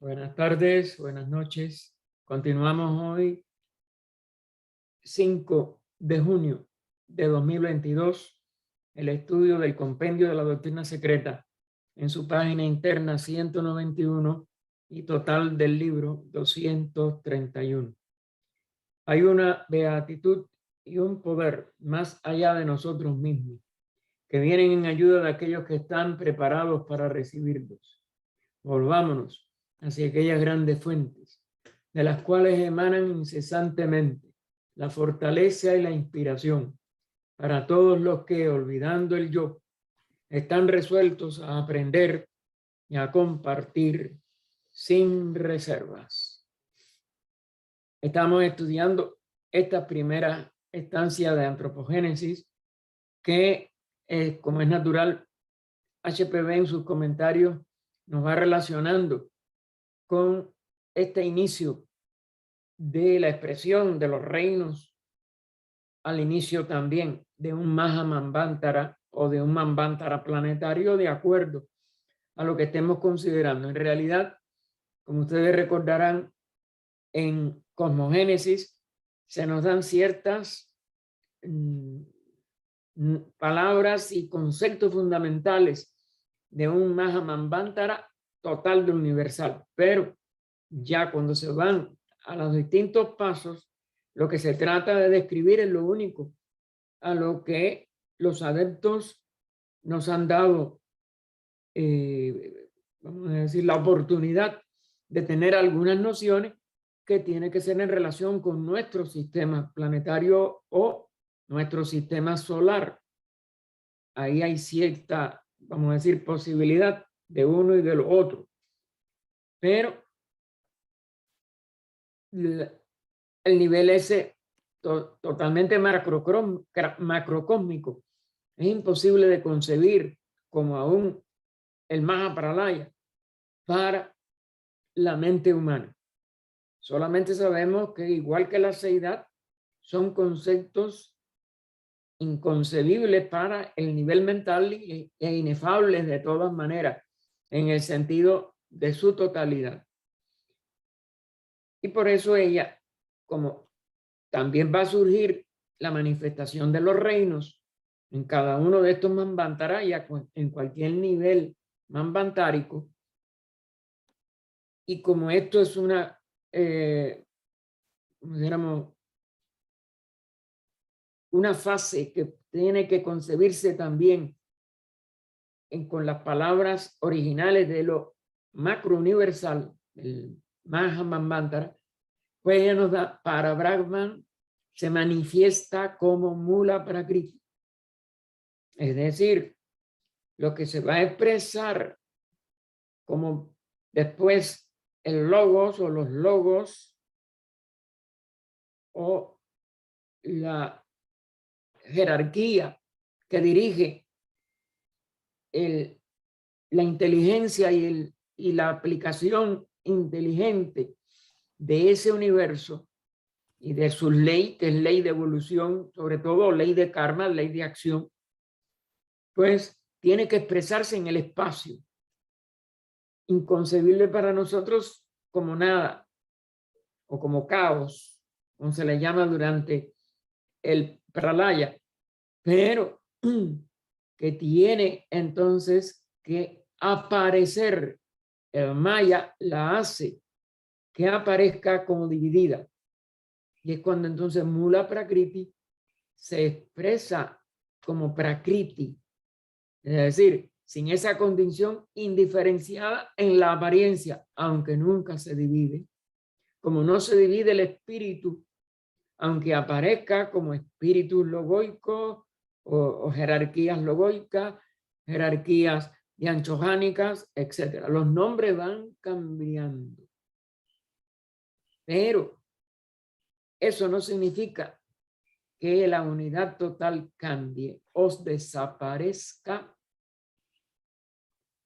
Buenas tardes, buenas noches. Continuamos hoy, 5 de junio de 2022, el estudio del Compendio de la Doctrina Secreta en su página interna 191 y total del libro 231. Hay una beatitud y un poder más allá de nosotros mismos que vienen en ayuda de aquellos que están preparados para recibirlos. Volvámonos hacia aquellas grandes fuentes, de las cuales emanan incesantemente la fortaleza y la inspiración para todos los que, olvidando el yo, están resueltos a aprender y a compartir sin reservas. Estamos estudiando esta primera estancia de antropogénesis que, como es natural, HPV en sus comentarios nos va relacionando con este inicio de la expresión de los reinos, al inicio también de un Mahamambantara o de un Manvantara planetario, de acuerdo a lo que estemos considerando. En realidad, como ustedes recordarán, en Cosmogénesis se nos dan ciertas palabras y conceptos fundamentales de un Mahamambantara total de universal, pero ya cuando se van a los distintos pasos, lo que se trata de describir es lo único a lo que los adeptos nos han dado, vamos a decir, la oportunidad de tener algunas nociones que tiene que ser en relación con nuestro sistema planetario o nuestro sistema solar. Ahí hay cierta, vamos a decir, posibilidad de uno y de lo otro. Pero el nivel ese totalmente macrocósmico es imposible de concebir como aún el Mahapralaya para la mente humana. Solamente sabemos que, igual que la seidad, son conceptos inconcebibles para el nivel mental e inefables de todas maneras en el sentido de su totalidad. Y por eso ella, como también va a surgir la manifestación de los reinos en cada uno de estos Manvantaras y en cualquier nivel manvantárico, y como esto es una, dijéramos, una fase que tiene que concebirse también con las palabras originales de lo macro universal, el Mahamambantara, pues ella nos da, para Brahman se manifiesta como Mula Prakriti. Es decir, lo que se va a expresar como después el logos o los logos o la jerarquía que dirige la inteligencia y la aplicación inteligente de ese universo y de su ley, que es ley de evolución, sobre todo ley de karma, ley de acción, pues tiene que expresarse en el espacio, inconcebible para nosotros como nada o como caos, como se le llama durante el pralaya, pero que tiene entonces que aparecer. El maya la hace que aparezca como dividida, y es cuando entonces Mula Prakriti se expresa como Prakriti, es decir, sin esa condición indiferenciada en la apariencia, aunque nunca se divide, como no se divide el espíritu, aunque aparezca como espíritus logoicos o jerarquías logoicas, jerarquías yanchohánicas, etc. Los nombres van cambiando, pero eso no significa que la unidad total cambie o desaparezca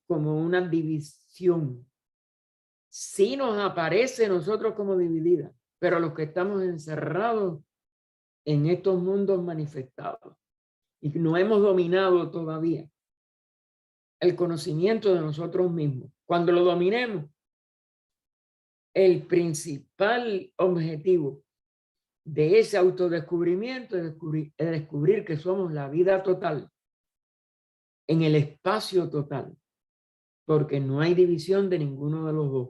como una división. Sí nos aparece nosotros como dividida, pero los que estamos encerrados en estos mundos manifestados y no hemos dominado todavía el conocimiento de nosotros mismos. Cuando lo dominemos, el principal objetivo de ese autodescubrimiento es descubrir que somos la vida total en el espacio total, porque no hay división de ninguno de los dos.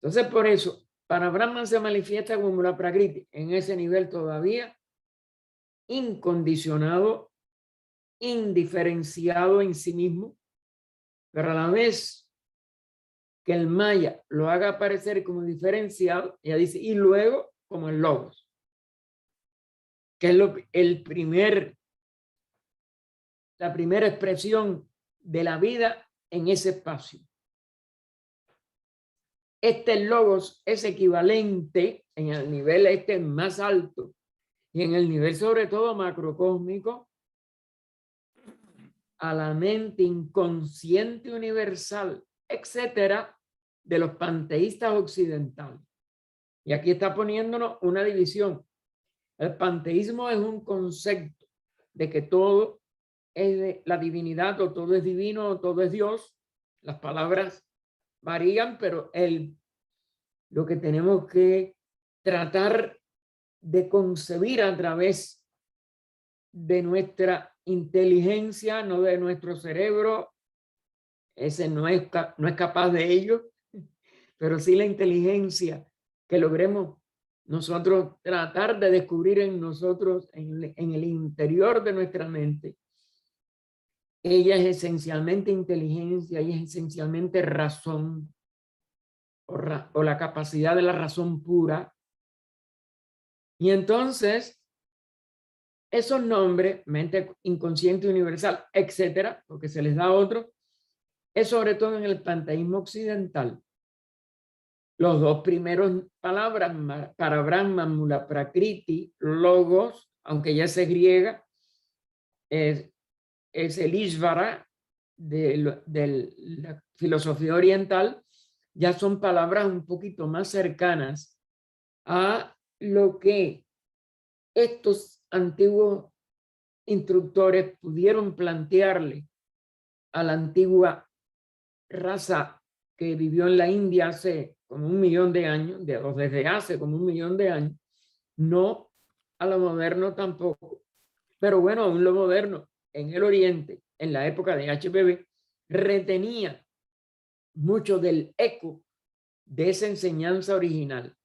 Entonces, por eso, para Brahman se manifiesta como la Prakriti en ese nivel todavía incondicionado, indiferenciado en sí mismo, pero a la vez que el Maya lo haga aparecer como diferenciado, ella dice, y luego como el Logos, que es la primera expresión de la vida en ese espacio. Este Logos es equivalente en el nivel más alto y en el nivel sobre todo macrocósmico a la mente inconsciente universal, etcétera, de los panteístas occidentales. Y aquí está poniéndonos una división. El panteísmo es un concepto de que todo es de la divinidad, o todo es divino, o todo es Dios. Las palabras varían, pero lo que tenemos que tratar de concebir a través de nuestra inteligencia, no de nuestro cerebro, ese no es capaz de ello, pero sí la inteligencia que logremos nosotros tratar de descubrir en nosotros, en el interior de nuestra mente. Ella es esencialmente inteligencia, ella es esencialmente razón, o la capacidad de la razón pura. Y entonces, esos nombres, mente inconsciente universal, etcétera, porque se les da otro, es sobre todo en el panteísmo occidental. Los dos primeros palabras para Brahman, Mula Prakriti, logos, aunque ya es griega, es el Ishvara de la filosofía oriental, ya son palabras un poquito más cercanas a lo que estos antiguos instructores pudieron plantearle a la antigua raza que vivió en la India hace como 1 millón de años, o desde hace como 1 millón de años, no a lo moderno tampoco. Pero bueno, aún lo moderno en el Oriente, en la época de HPV, retenía mucho del eco de esa enseñanza original.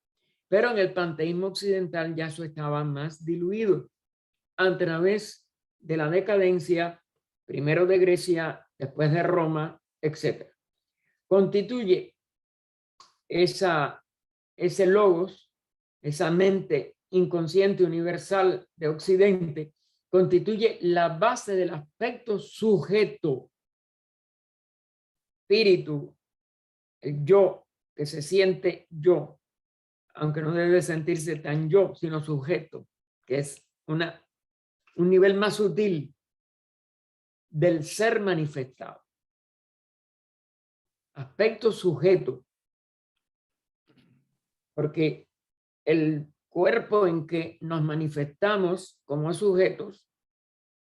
Pero en el panteísmo occidental ya eso estaba más diluido a través de la decadencia, primero de Grecia, después de Roma, etc. Constituye ese logos, esa mente inconsciente universal de Occidente, constituye la base del aspecto sujeto, espíritu, el yo, que se siente yo, aunque no debe sentirse tan yo, sino sujeto, que es un nivel más sutil del ser manifestado. Aspecto sujeto, porque el cuerpo en que nos manifestamos como sujetos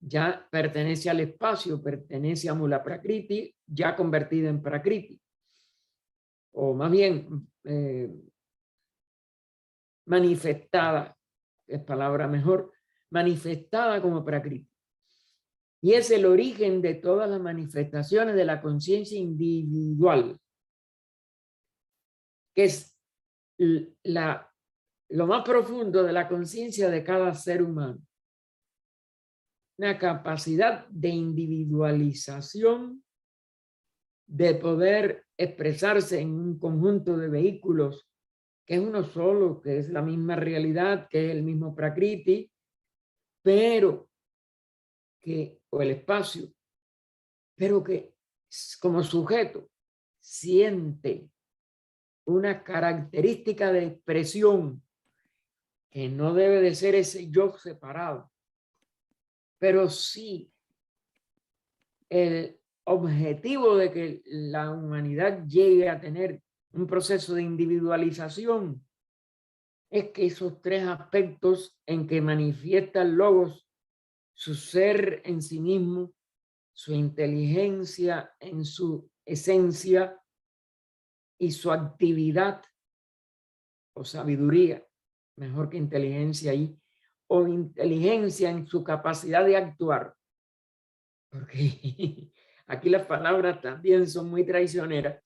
ya pertenece al espacio, pertenece a Mula Prakriti, ya convertida en Prakriti, o más bien manifestada, es palabra mejor, manifestada como Prakriti. Y es el origen de todas las manifestaciones de la conciencia individual, que es lo más profundo de la conciencia de cada ser humano. Una capacidad de individualización, de poder expresarse en un conjunto de vehículos que es uno solo, que es la misma realidad, que es el mismo Prakriti, pero que, o el espacio, pero que como sujeto siente una característica de expresión que no debe de ser ese yo separado, pero sí el objetivo de que la humanidad llegue a tener un proceso de individualización es que esos tres aspectos en que manifiesta el logos, su ser en sí mismo, su inteligencia en su esencia y su actividad o sabiduría, mejor que inteligencia ahí, o inteligencia en su capacidad de actuar, porque aquí las palabras también son muy traicioneras.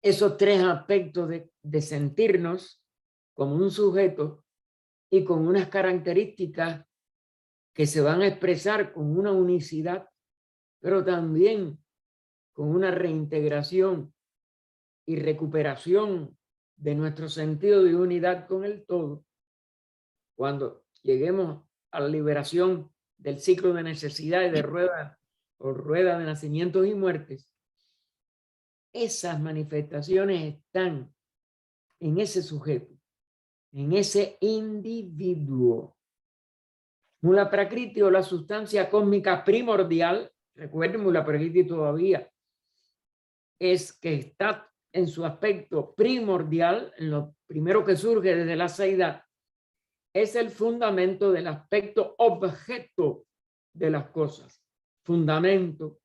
Esos tres aspectos de sentirnos como un sujeto y con unas características que se van a expresar con una unicidad, pero también con una reintegración y recuperación de nuestro sentido de unidad con el todo. Cuando lleguemos a la liberación del ciclo de necesidades de rueda o rueda de nacimientos y muertes, esas manifestaciones están en ese sujeto, en ese individuo. Mula Prakriti o la sustancia cósmica primordial, recuerden, Mula Prakriti todavía es que está en su aspecto primordial, en lo primero que surge desde la seidad, es el fundamento del aspecto objeto de las cosas. Fundamento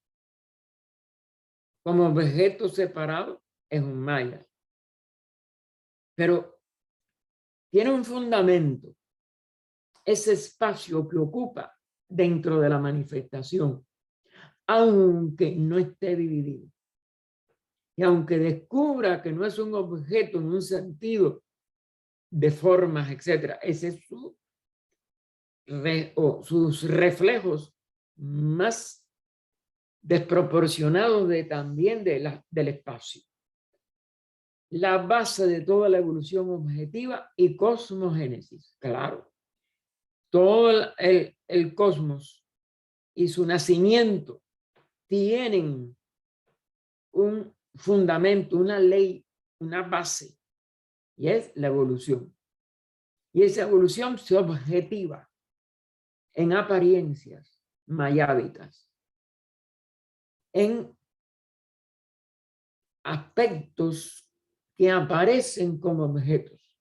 como objeto separado es un maya. Pero tiene un fundamento, ese espacio que ocupa dentro de la manifestación, aunque no esté dividido. Y aunque descubra que no es un objeto en un sentido de formas, etcétera, ese es sus reflejos más desproporcionados también del espacio. La base de toda la evolución objetiva y cosmogénesis, claro. Todo el cosmos y su nacimiento tienen un fundamento, una ley, una base, y es la evolución. Y esa evolución se objetiva en apariencias mayábicas, en aspectos que aparecen como objetos.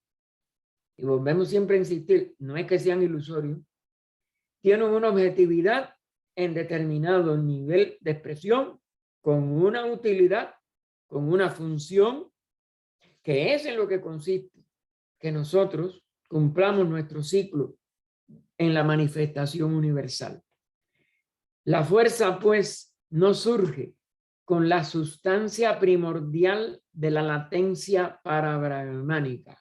Y volvemos siempre a insistir, no es que sean ilusorios, tienen una objetividad en determinado nivel de expresión, con una utilidad, con una función, que es en lo que consiste que nosotros cumplamos nuestro ciclo en la manifestación universal. La fuerza, pues, no surge con la sustancia primordial de la latencia parabrahmánica.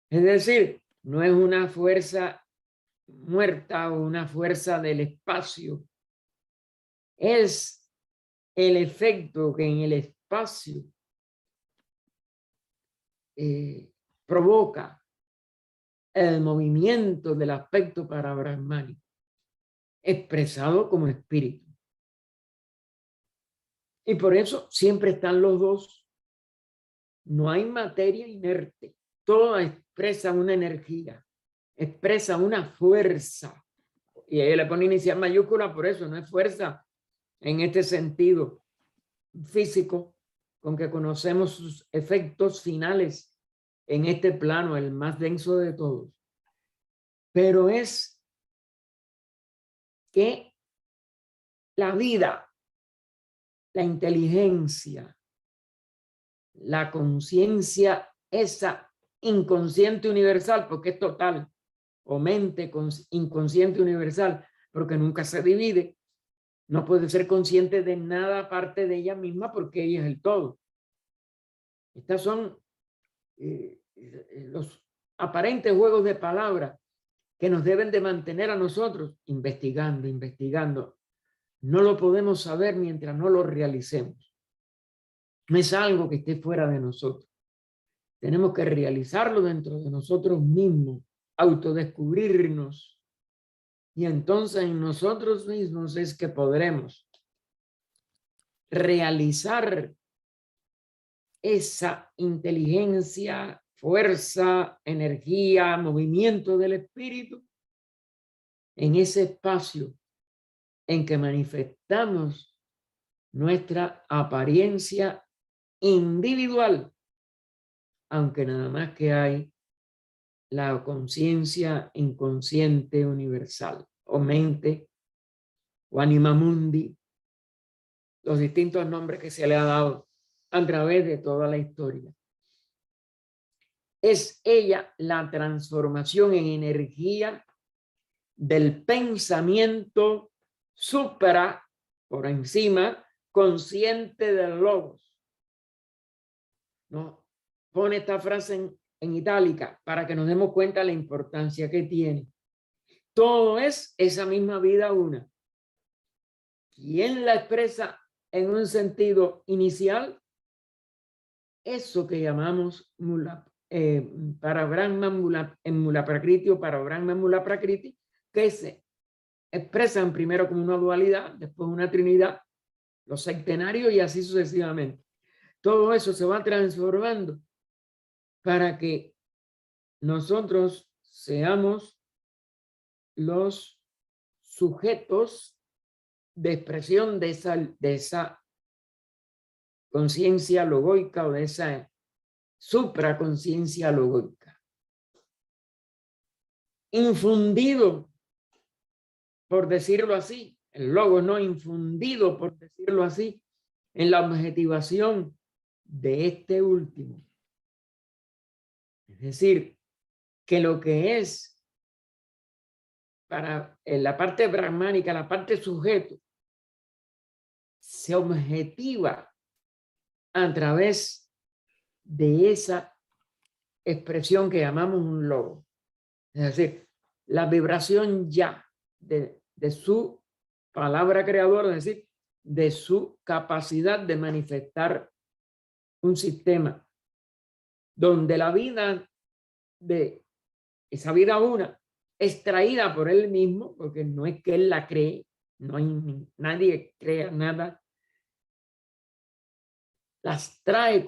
Es decir, no es una fuerza muerta o una fuerza del espacio. Es el efecto que en el espacio provoca el movimiento del aspecto parabrahmánico, expresado como espíritu. Y por eso siempre están los dos. No hay materia inerte. Todo expresa una energía, expresa una fuerza. Y ahí le pone inicial mayúscula, por eso no es fuerza en este sentido físico, con que conocemos sus efectos finales en este plano, el más denso de todos. Pero es que la vida, la inteligencia, la conciencia, esa inconsciente universal, porque es total, o mente inconsciente universal, porque nunca se divide, no puede ser consciente de nada aparte de ella misma porque ella es el todo. Estas son los aparentes juegos de palabras que nos deben de mantener a nosotros investigando, investigando. No lo podemos saber mientras no lo realicemos. No es algo que esté fuera de nosotros. Tenemos que realizarlo dentro de nosotros mismos, autodescubrirnos. Y entonces en nosotros mismos es que podremos realizar esa inteligencia, fuerza, energía, movimiento del espíritu en ese espacio en que manifestamos nuestra apariencia individual, aunque nada más que hay la conciencia inconsciente universal, o mente, o anima mundi, los distintos nombres que se le ha dado a través de toda la historia. Es ella la transformación en energía del pensamiento supra, por encima, consciente del logos. ¿No? Pone esta frase en itálica para que nos demos cuenta de la importancia que tiene. Todo es esa misma vida una. ¿Quién la expresa en un sentido inicial? Eso que llamamos para Brahman en Mula Prakriti o para Brahman Mula Prakriti, que se expresan primero como una dualidad, después una trinidad, los septenarios y así sucesivamente. Todo eso se va transformando para que nosotros seamos los sujetos de expresión de esa conciencia logoica o de esa supraconciencia logoica. Infundido, por decirlo así, el logo no infundido, por decirlo así, en la objetivación de este último. Es decir, que lo que es para la parte brahmánica, la parte sujeto, se objetiva a través de esa expresión que llamamos un logo. Es decir, la vibración ya de su palabra creadora, es decir, de su capacidad de manifestar un sistema donde la vida de esa vida una extraída por él mismo, porque no es que él la cree, no hay nadie crea nada, las trae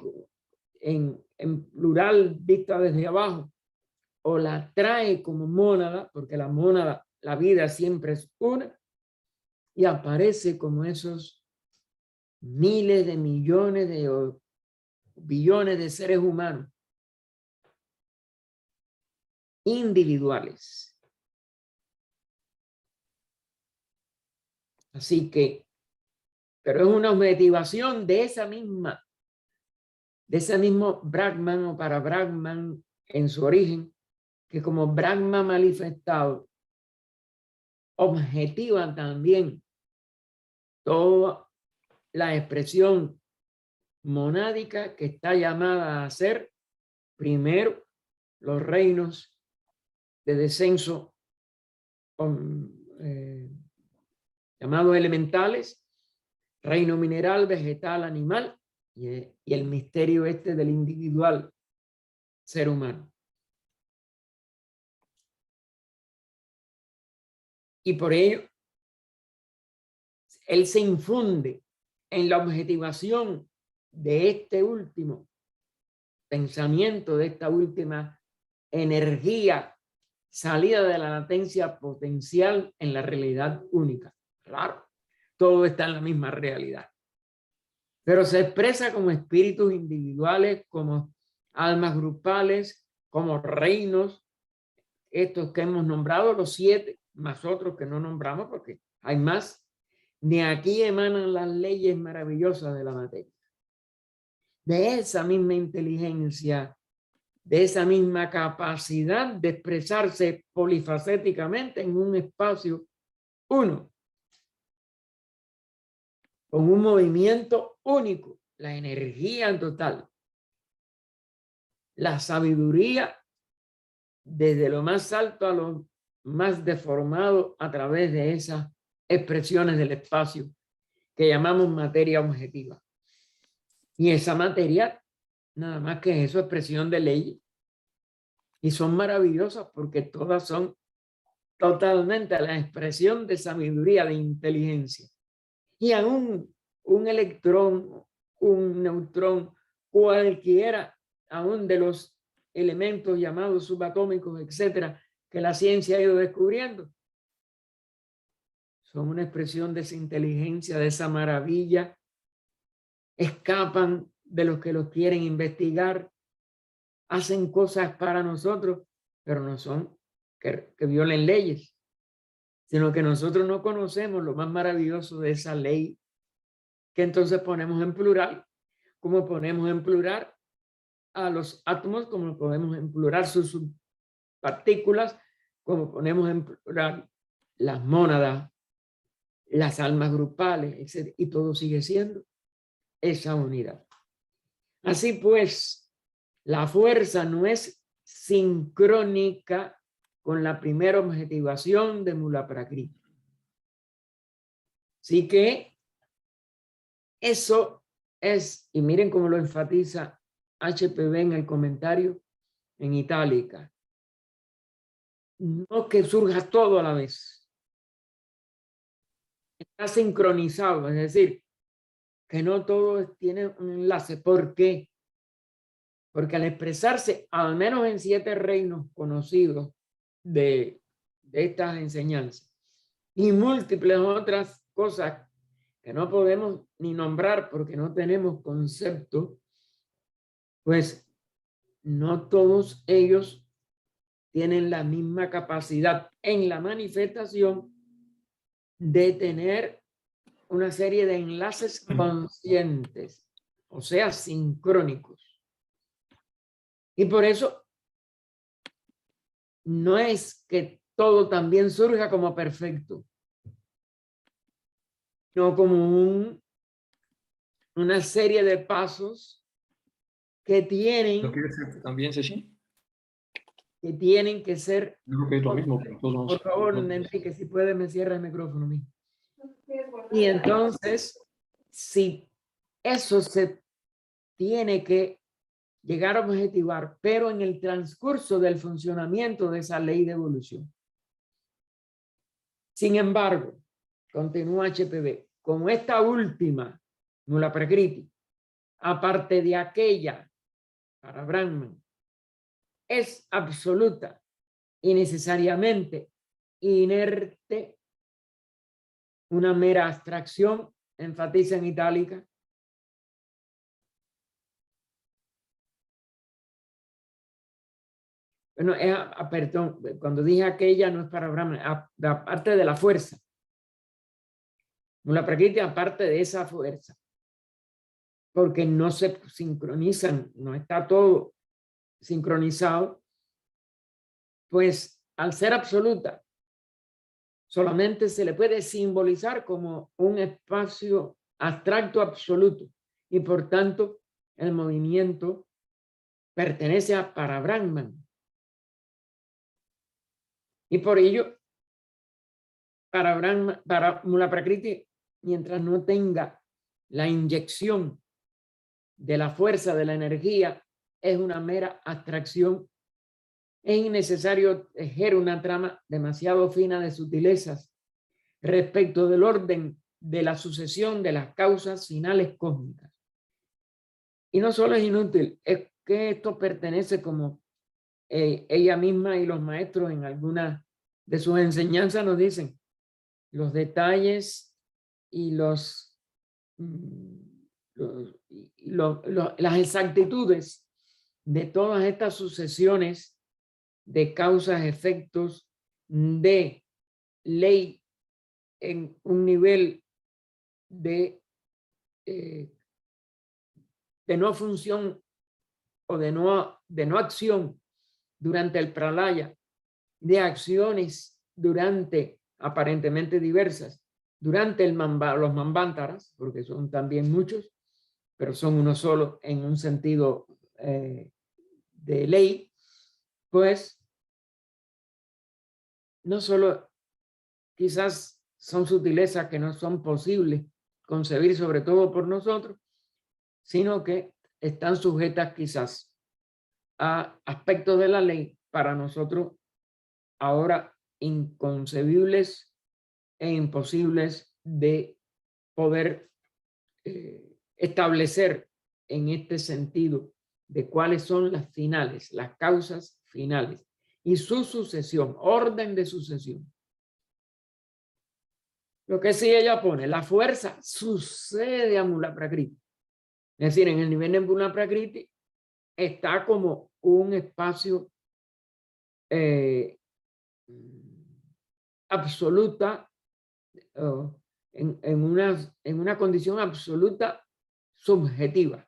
en plural vista desde abajo, o la trae como mónada, porque la mónada, la vida siempre es una, y aparece como esos miles de millones de billones de seres humanos individuales. Así que, pero es una motivación de ese mismo Brahman o para Brahman en su origen, que como Brahma manifestado, objetiva también toda la expresión monádica que está llamada a ser primero los reinos de descenso llamados elementales, reino mineral, vegetal, animal y el misterio este del individual ser humano. Y por ello, él se infunde en la objetivación de este último pensamiento, de esta última energía salida de la latencia potencial en la realidad única. Claro, todo está en la misma realidad. Pero se expresa como espíritus individuales, como almas grupales, como reinos, estos que hemos nombrado, los 7, más otros que no nombramos porque hay más. De aquí emanan las leyes maravillosas de la materia. De esa misma inteligencia, de esa misma capacidad de expresarse polifacéticamente en un espacio uno, con un movimiento único, la energía total, la sabiduría desde lo más alto a lo más deformado a través de esas expresiones del espacio que llamamos materia objetiva. Y esa materia, nada más que eso, expresión de leyes. Y son maravillosas porque todas son totalmente la expresión de sabiduría, de inteligencia. Y aún un electrón, un neutrón, cualquiera, aún de los elementos llamados subatómicos, etcétera, que la ciencia ha ido descubriendo, son una expresión de esa inteligencia, de esa maravilla, escapan de los que los quieren investigar, hacen cosas para nosotros, pero no son que violen leyes, sino que nosotros no conocemos lo más maravilloso de esa ley, que entonces ponemos en plural, como ponemos en plural a los átomos, como ponemos en plural sus subpartículas, como ponemos en plural las mónadas, las almas grupales, etc. Y todo sigue siendo esa unidad. Así pues, la fuerza no es sincrónica con la primera objetivación de Mula Prakriti. Así que eso es, y miren cómo lo enfatiza HPV en el comentario en itálica, no que surja todo a la vez. Está sincronizado, es decir, que no todo tiene un enlace. ¿Por qué? Porque al expresarse, al menos en 7 reinos conocidos de estas enseñanzas, y múltiples otras cosas que no podemos ni nombrar porque no tenemos concepto, pues no todos ellos tienen la misma capacidad en la manifestación de tener una serie de enlaces conscientes, o sea, sincrónicos. Y por eso no es que todo también surja como perfecto, no como una serie de pasos que ¿Lo quieres hacer también, Ceci? tienen que ser. Yo creo que es lo mismo, pero todos Por favor, Enrique, si puede me cierra el micrófono mismo. Y entonces, si eso se tiene que llegar a objetivar, pero en el transcurso del funcionamiento de esa ley de evolución. Sin embargo, continúa HPV, como esta última, Mula Prakriti, aparte de aquella para Brahman, es absoluta y necesariamente inerte, una mera abstracción, enfatiza en itálica. Bueno, perdón, cuando dije aquella no es para Brahman, aparte de la fuerza. Mula Prakriti aparte de esa fuerza, porque no se sincronizan, no está todo sincronizado, pues al ser absoluta, solamente se le puede simbolizar como un espacio abstracto absoluto y por tanto el movimiento pertenece a Parabrahman. Y por ello, para Mula Prakriti, mientras no tenga la inyección de la fuerza de la energía, es una mera abstracción. Es innecesario tejer una trama demasiado fina de sutilezas respecto del orden de la sucesión de las causas finales cósmicas. Y no solo es inútil, es que esto pertenece, como ella misma y los maestros en algunas de sus enseñanzas nos dicen, los detalles y las exactitudes de todas estas sucesiones de causas, efectos, de ley en un nivel de no función o de no acción durante el pralaya, de acciones durante aparentemente diversas, durante los manvántaras, porque son también muchos, pero son uno solo en un sentido de ley, pues no solo quizás son sutilezas que no son posibles concebir, sobre todo por nosotros, sino que están sujetas quizás a aspectos de la ley para nosotros ahora inconcebibles e imposibles de poder establecer en este sentido de cuáles son las finales, las causas finales y su sucesión, orden de sucesión. Lo que sí ella pone, la fuerza sucede a Mula Prakriti. Es decir, en el nivel de Mula Prakriti está como un espacio absoluta, en una condición absoluta subjetiva.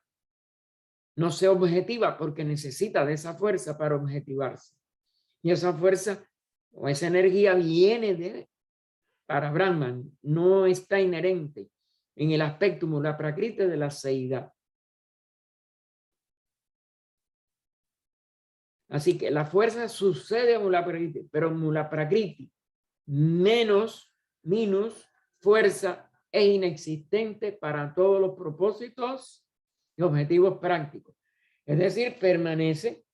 no se objetiva porque necesita de esa fuerza para objetivarse. Y esa fuerza o esa energía viene de para Brahman, no está inherente en el aspecto mula prakriti de la seidad. Así que la fuerza sucede a mula prakriti, pero mula prakriti menos fuerza es inexistente para todos los propósitos y objetivos prácticos. Es decir, permanece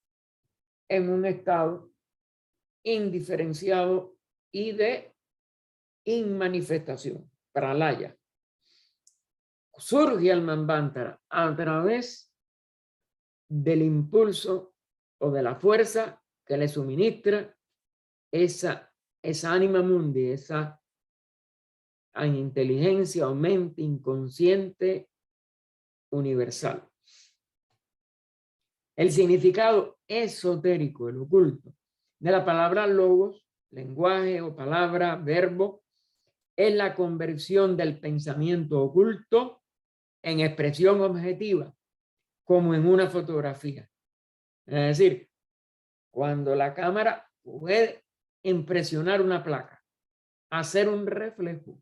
en un estado indiferenciado y de inmanifestación, pralaya. Surge el Manvantara a través del impulso o de la fuerza que le suministra esa ánima mundi, esa inteligencia o mente inconsciente universal. El significado esotérico, el oculto, de la palabra logos, lenguaje o palabra, verbo, es la conversión del pensamiento oculto en expresión objetiva, como en una fotografía. Es decir, cuando la cámara puede impresionar una placa, hacer un reflejo.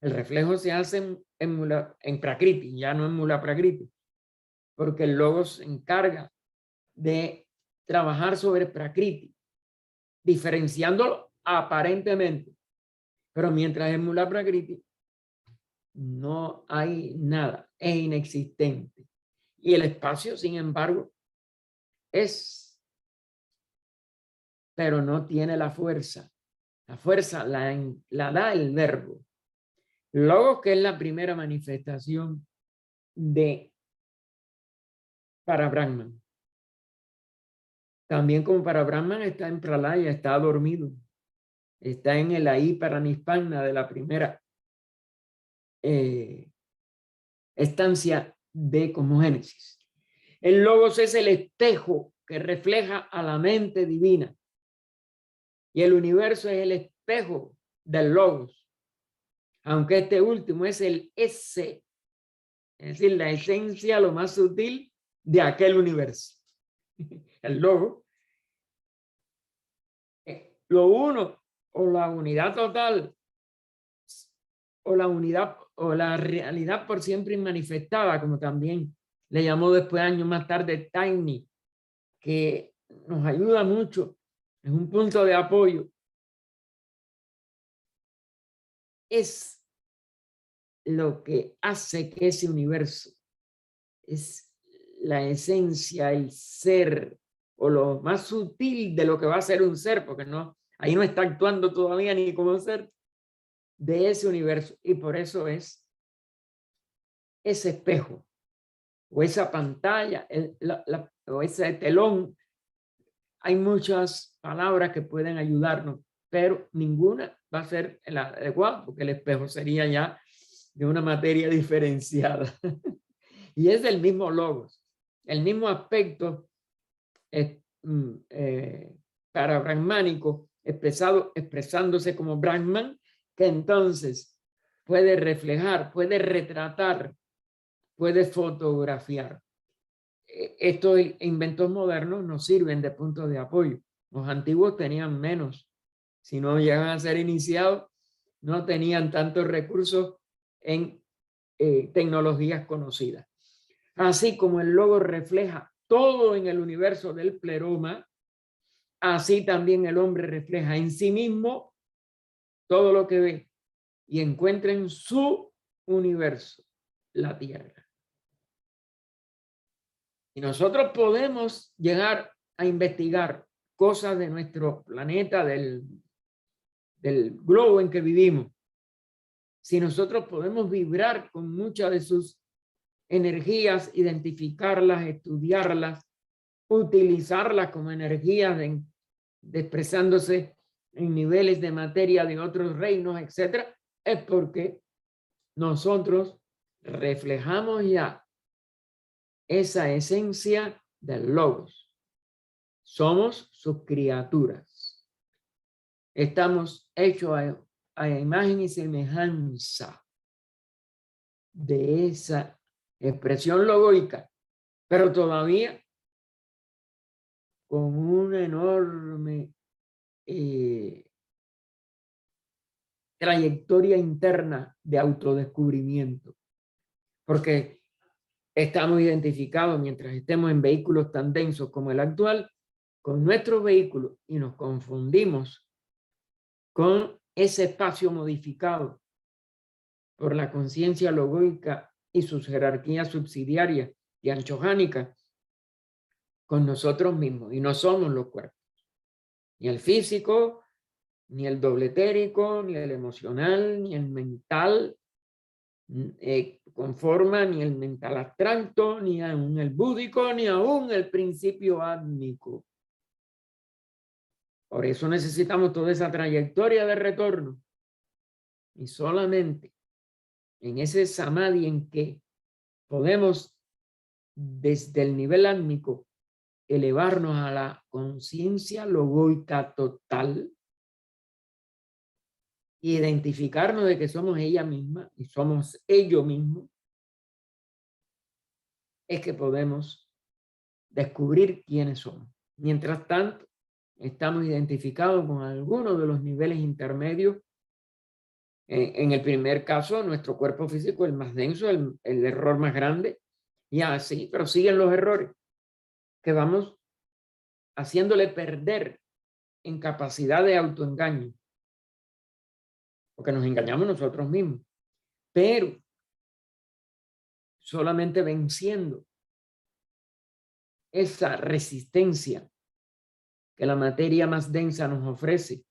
El reflejo se hace en Prakriti, ya no en Mula Prakriti, porque el logo se encarga de trabajar sobre Prakriti, diferenciándolo aparentemente. Pero mientras en Mula Prakriti no hay nada, es inexistente. Y el espacio, sin embargo, es, pero no tiene la fuerza. La fuerza la da el verbo. Logos, que es la primera manifestación de para Brahman. También como para Brahman está en Pralaya, está dormido. Está en el ahí para Nispana de la primera estancia de cosmogénesis. El logos es el espejo que refleja a la mente divina. Y el universo es el espejo del logos. Aunque este último es el ese, es decir, la esencia, lo más sutil de aquel universo. El logo, lo uno o la unidad total o la unidad o la realidad por siempre manifestada, como también le llamó después años más tarde Tiny, que nos ayuda mucho, es un punto de apoyo. Es lo que hace que ese universo es la esencia, el ser, o lo más sutil de lo que va a ser un ser, porque no, ahí no está actuando todavía ni como ser de ese universo. Y por eso es ese espejo, o esa pantalla, o ese telón. Hay muchas palabras que pueden ayudarnos, pero ninguna va a ser la adecuada, porque el espejo sería ya de una materia diferenciada. Y es del mismo logos, el mismo aspecto para brahmánico, expresándose como Brahman, que entonces puede reflejar, puede retratar, puede fotografiar. Estos inventos modernos nos sirven de punto de apoyo. Los antiguos tenían menos. Si no llegan a ser iniciados, no tenían tantos recursos en tecnologías conocidas. Así como el logo refleja todo en el universo del pleroma, así también el hombre refleja en sí mismo todo lo que ve y encuentra en su universo, la Tierra. Y nosotros podemos llegar a investigar cosas de nuestro planeta, del globo en que vivimos. Si nosotros podemos vibrar con muchas de sus energías, identificarlas, estudiarlas, utilizarlas como energías de expresándose en niveles de materia de otros reinos, etcétera, es porque nosotros reflejamos ya esa esencia del logos. Somos sus criaturas. Estamos hechos a imagen y semejanza de esa expresión logoica, pero todavía con una enorme trayectoria interna de autodescubrimiento, porque estamos identificados mientras estemos en vehículos tan densos como el actual, con nuestros vehículos y nos confundimos con ese espacio modificado por la conciencia logoica y sus jerarquías subsidiarias y anchojánicas con nosotros mismos, y no somos los cuerpos, ni el físico, ni el doble etérico, ni el emocional, ni el mental con forma, ni el mental abstracto, ni aún el búdico, ni aún el principio átmico. Por eso necesitamos toda esa trayectoria de retorno. Y solamente en ese samadhi en que podemos, desde el nivel átmico, elevarnos a la conciencia logoica total, identificarnos de que somos ella misma y somos ello mismo, es que podemos descubrir quiénes somos. Mientras tanto, estamos identificados con algunos de los niveles intermedios. En el primer caso, nuestro cuerpo físico, el más denso, el error más grande, y así, pero siguen los errores que vamos haciéndole perder en capacidad de autoengaño, porque nos engañamos nosotros mismos, pero solamente venciendo esa resistencia que la materia más densa nos ofrece,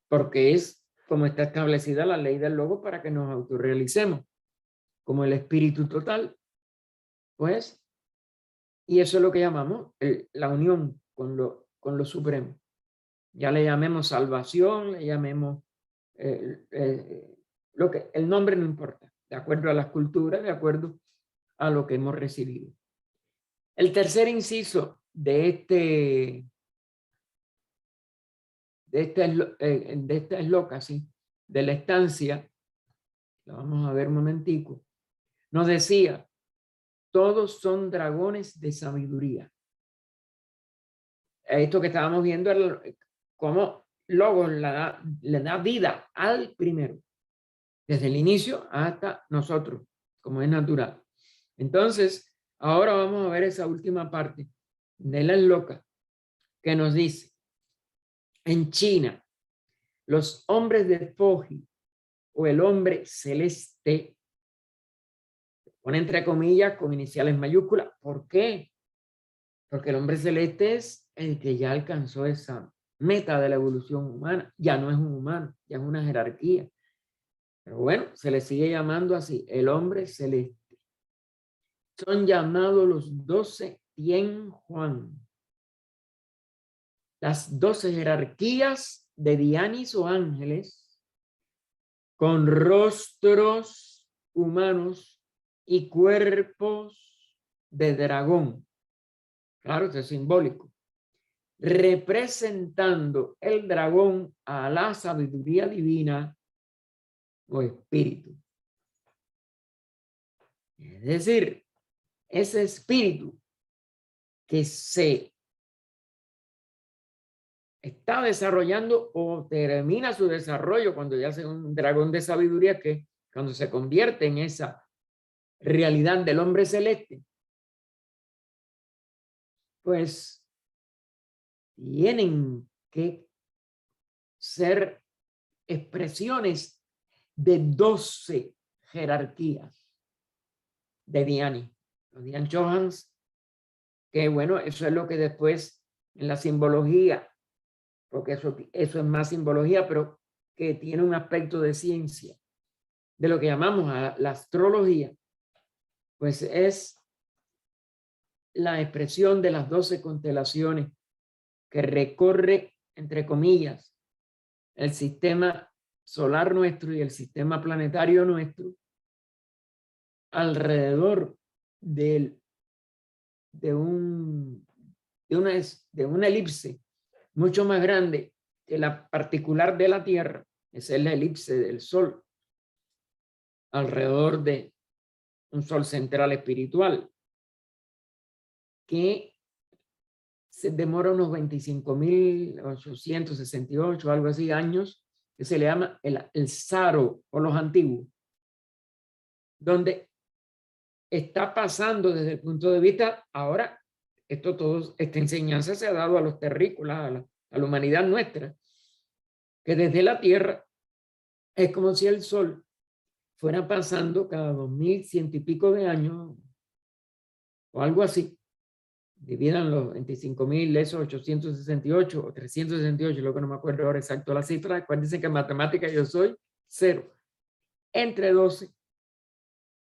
porque es como está establecida la ley del logo para que nos autorrealicemos como el espíritu total, pues, y eso es lo que llamamos la unión con lo supremo. Ya le llamemos salvación, le llamemos lo que el nombre no importa, de acuerdo a las culturas, de acuerdo a lo que hemos recibido. El tercer inciso de esta esloca, ¿sí?, de la estancia, lo vamos a ver un momentico, nos decía, todos son dragones de sabiduría. Esto que estábamos viendo, cómo Logos le da vida al primero, desde el inicio hasta nosotros, como es natural. Entonces, ahora vamos a ver esa última parte de la esloca que nos dice, en China, los hombres de Foji o el hombre celeste, pone entre comillas con iniciales mayúsculas. ¿Por qué? Porque el hombre celeste es el que ya alcanzó esa meta de la evolución humana. Ya no es un humano, ya es una jerarquía. Pero bueno, se le sigue llamando así, el hombre celeste. Son llamados los 12 Tien Huan. Las 12 jerarquías de Dianis o ángeles con rostros humanos y cuerpos de dragón. Claro, esto es simbólico. Representando el dragón a la sabiduría divina o espíritu. Es decir, ese espíritu que se está desarrollando o termina su desarrollo cuando ya sea un dragón de sabiduría, que cuando se convierte en esa realidad del hombre celeste, pues tienen que ser expresiones de 12 jerarquías de Dhyani. Los Dhyan Chohans, que bueno, eso es lo que después en la simbología, porque eso es más simbología, pero que tiene un aspecto de ciencia, de lo que llamamos la astrología, pues es la expresión de las 12 constelaciones que recorre, entre comillas, el sistema solar nuestro y el sistema planetario nuestro alrededor de una elipse mucho más grande que la particular de la Tierra. Esa es la elipse del Sol alrededor de un sol central espiritual, que se demora unos 25.868, algo así, años, que se le llama el Saro o los antiguos, donde está pasando desde el punto de vista, ahora, esta enseñanza se ha dado a los terrícolas, a la humanidad nuestra, que desde la Tierra es como si el Sol fuera pasando cada 2100 y pico de años, o algo así. Dividan los 25.000, esos 868 o 368, lo que no me acuerdo ahora exacto la cifra. Acuérdense que en matemática yo soy 0. Entre 12,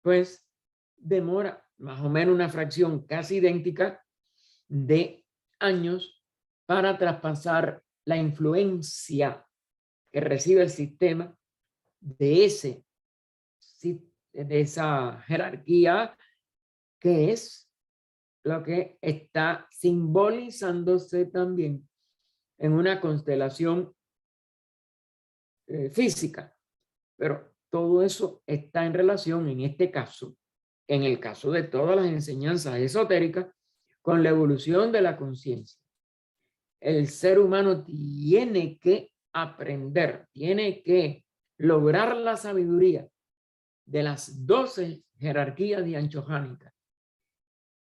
pues demora más o menos una fracción casi idéntica de años para traspasar la influencia que recibe el sistema de esa jerarquía, que es lo que está simbolizándose también en una constelación física. Pero todo eso está en relación, en este caso, en el caso de todas las enseñanzas esotéricas, con la evolución de la conciencia. El ser humano tiene que aprender, tiene que lograr la sabiduría de las 12 jerarquías dianchohánicas.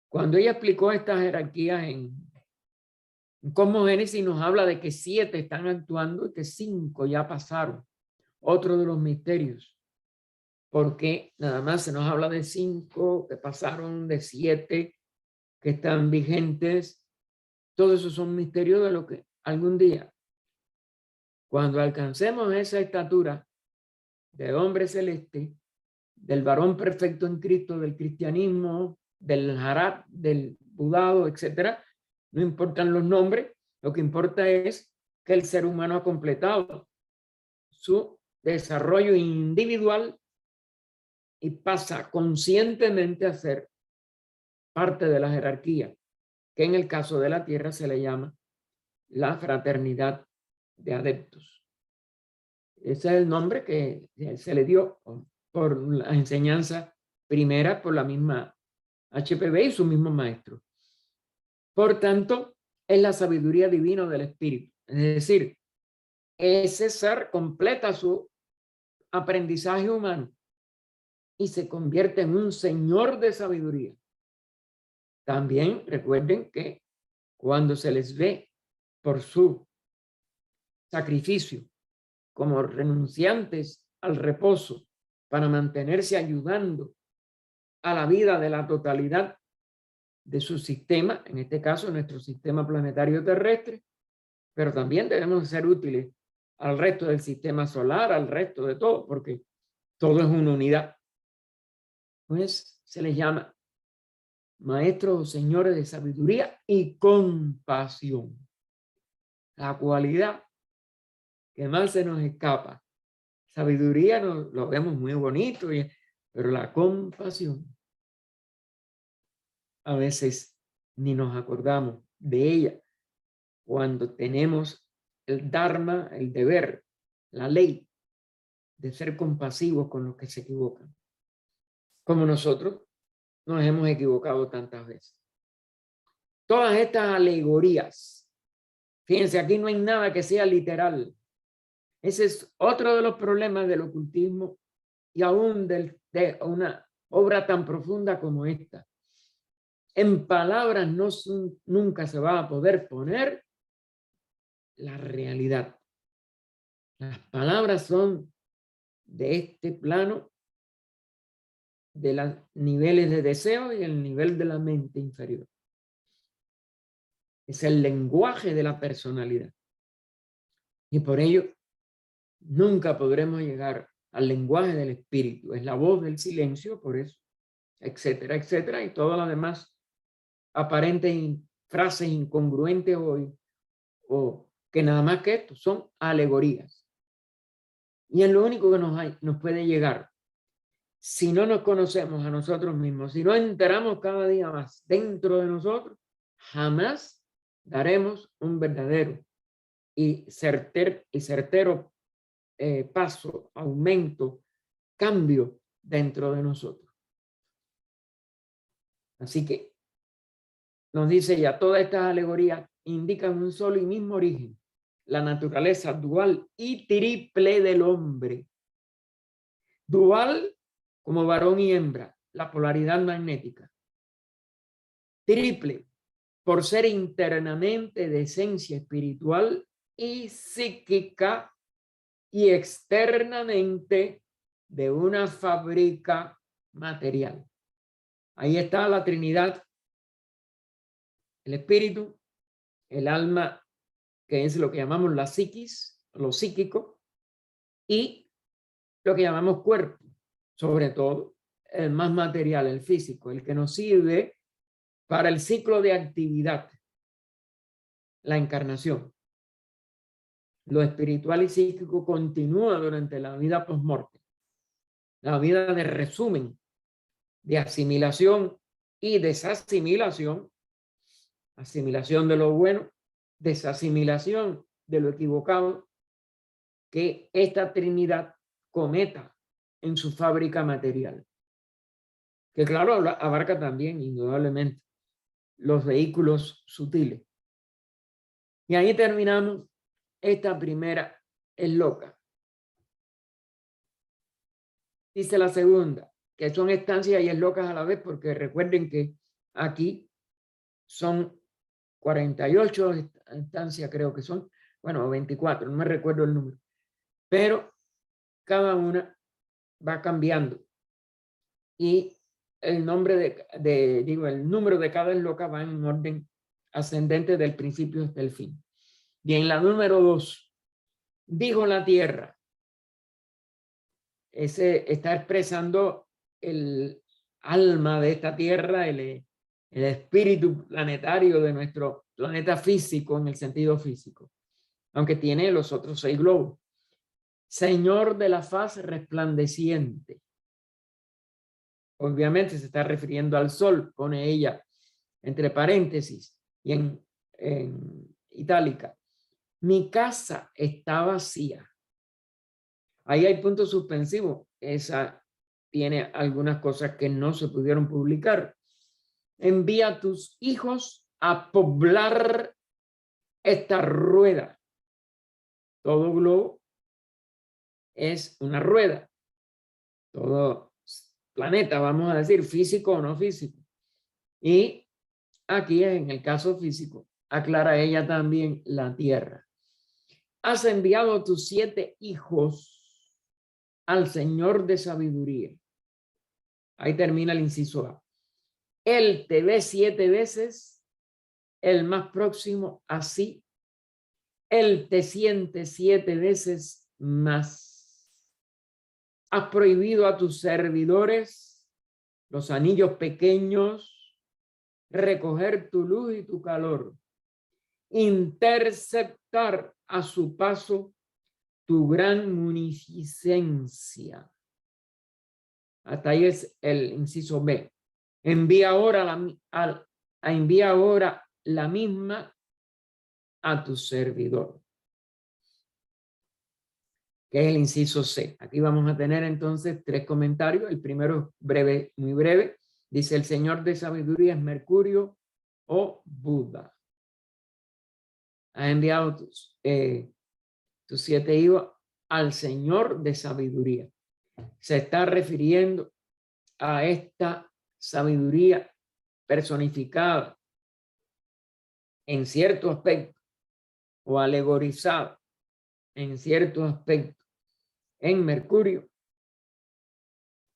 Cuando ella explicó estas jerarquías en Cosmogénesis, nos habla de que 7 están actuando y que 5 ya pasaron. Otro de los misterios, porque nada más se nos habla de 5 que pasaron, de 7 que están vigentes. Todos esos son misterios de lo que algún día, cuando alcancemos esa estatura de hombre celeste, del varón perfecto en Cristo, del cristianismo, del Harat, del budado, etcétera, no importan los nombres, lo que importa es que el ser humano ha completado su desarrollo individual y pasa conscientemente a ser parte de la jerarquía, que en el caso de la Tierra se le llama la fraternidad de adeptos. Ese es el nombre que se le dio por la enseñanza primera, por la misma HPB y su mismo maestro. Por tanto, es la sabiduría divina del espíritu. Es decir, ese ser completa su aprendizaje humano y se convierte en un señor de sabiduría. También recuerden que cuando se les ve por su sacrificio como renunciantes al reposo para mantenerse ayudando a la vida de la totalidad de su sistema, en este caso nuestro sistema planetario terrestre, pero también debemos ser útiles al resto del sistema solar, al resto de todo, porque todo es una unidad. Pues se les llama maestros o señores de sabiduría y compasión. La cualidad que más se nos escapa. Sabiduría lo vemos muy bonito, pero la compasión a veces ni nos acordamos de ella cuando tenemos el dharma, el deber, la ley de ser compasivos con los que se equivocan. Como nosotros nos hemos equivocado tantas veces. Todas estas alegorías, fíjense, aquí no hay nada que sea literal. Ese es otro de los problemas del ocultismo y aún de una obra tan profunda como esta. En palabras nunca se va a poder poner la realidad. Las palabras son de este plano, de los niveles de deseo y el nivel de la mente inferior. Es el lenguaje de la personalidad. Y por ello, nunca podremos llegar al lenguaje del espíritu. Es la voz del silencio, por eso, etcétera, etcétera, y todas las demás aparentes frases incongruentes o que nada más que esto son alegorías. Y es lo único que nos puede llegar. Si no nos conocemos a nosotros mismos, si no entramos cada día más dentro de nosotros, jamás daremos un verdadero y certero paso, aumento, cambio dentro de nosotros. Así que nos dice ya, todas estas alegorías indican un solo y mismo origen, la naturaleza dual y triple del hombre. Dual como varón y hembra, la polaridad magnética. Triple, por ser internamente de esencia espiritual y psíquica y externamente de una fábrica material. Ahí está la Trinidad, el espíritu, el alma, que es lo que llamamos la psiquis, lo psíquico, y lo que llamamos cuerpo, sobre todo el más material, el físico, el que nos sirve para el ciclo de actividad, la encarnación. Lo espiritual y psíquico continúa durante la vida post-morte, la vida de resumen, de asimilación y desasimilación, asimilación de lo bueno, desasimilación de lo equivocado, que esta Trinidad cometa en su fábrica material. Que claro, abarca también, indudablemente, los vehículos sutiles. Y ahí terminamos esta primera esloca. Dice la segunda, que son estancias y eslocas a la vez, porque recuerden que aquí son 48 estancias, creo que son, bueno, 24, no me recuerdo el número, pero cada una va cambiando y el nombre el número de cada esloca va en orden ascendente del principio hasta el fin. Bien, la número 2, dijo la tierra. Ese está expresando el alma de esta tierra, el espíritu planetario de nuestro planeta físico en el sentido físico, aunque tiene los otros 6 globos. Señor de la faz resplandeciente. Obviamente se está refiriendo al sol, pone ella entre paréntesis y en itálica. Mi casa está vacía. Ahí hay punto suspensivo. Esa tiene algunas cosas que no se pudieron publicar. Envía a tus hijos a poblar esta rueda. Todo globo es una rueda. Todo planeta, vamos a decir, físico o no físico. Y aquí, en el caso físico, aclara ella también la tierra. Has enviado tus 7 hijos al Señor de sabiduría. Ahí termina el inciso A. Él te ve 7 veces, el más próximo así. Él te siente 7 veces más. Has prohibido a tus servidores, los anillos pequeños, recoger tu luz y tu calor, interceptar a su paso tu gran munificencia. Hasta ahí es el inciso B. Envía ahora la misma a tu servidor, que es el inciso C. Aquí vamos a tener entonces 3 comentarios. El primero es breve, muy breve. Dice: el Señor de sabiduría es Mercurio o Buda. Ha enviado tus 7 hijos al Señor de sabiduría. Se está refiriendo a esta sabiduría personificada en cierto aspecto o alegorizada en cierto aspecto en Mercurio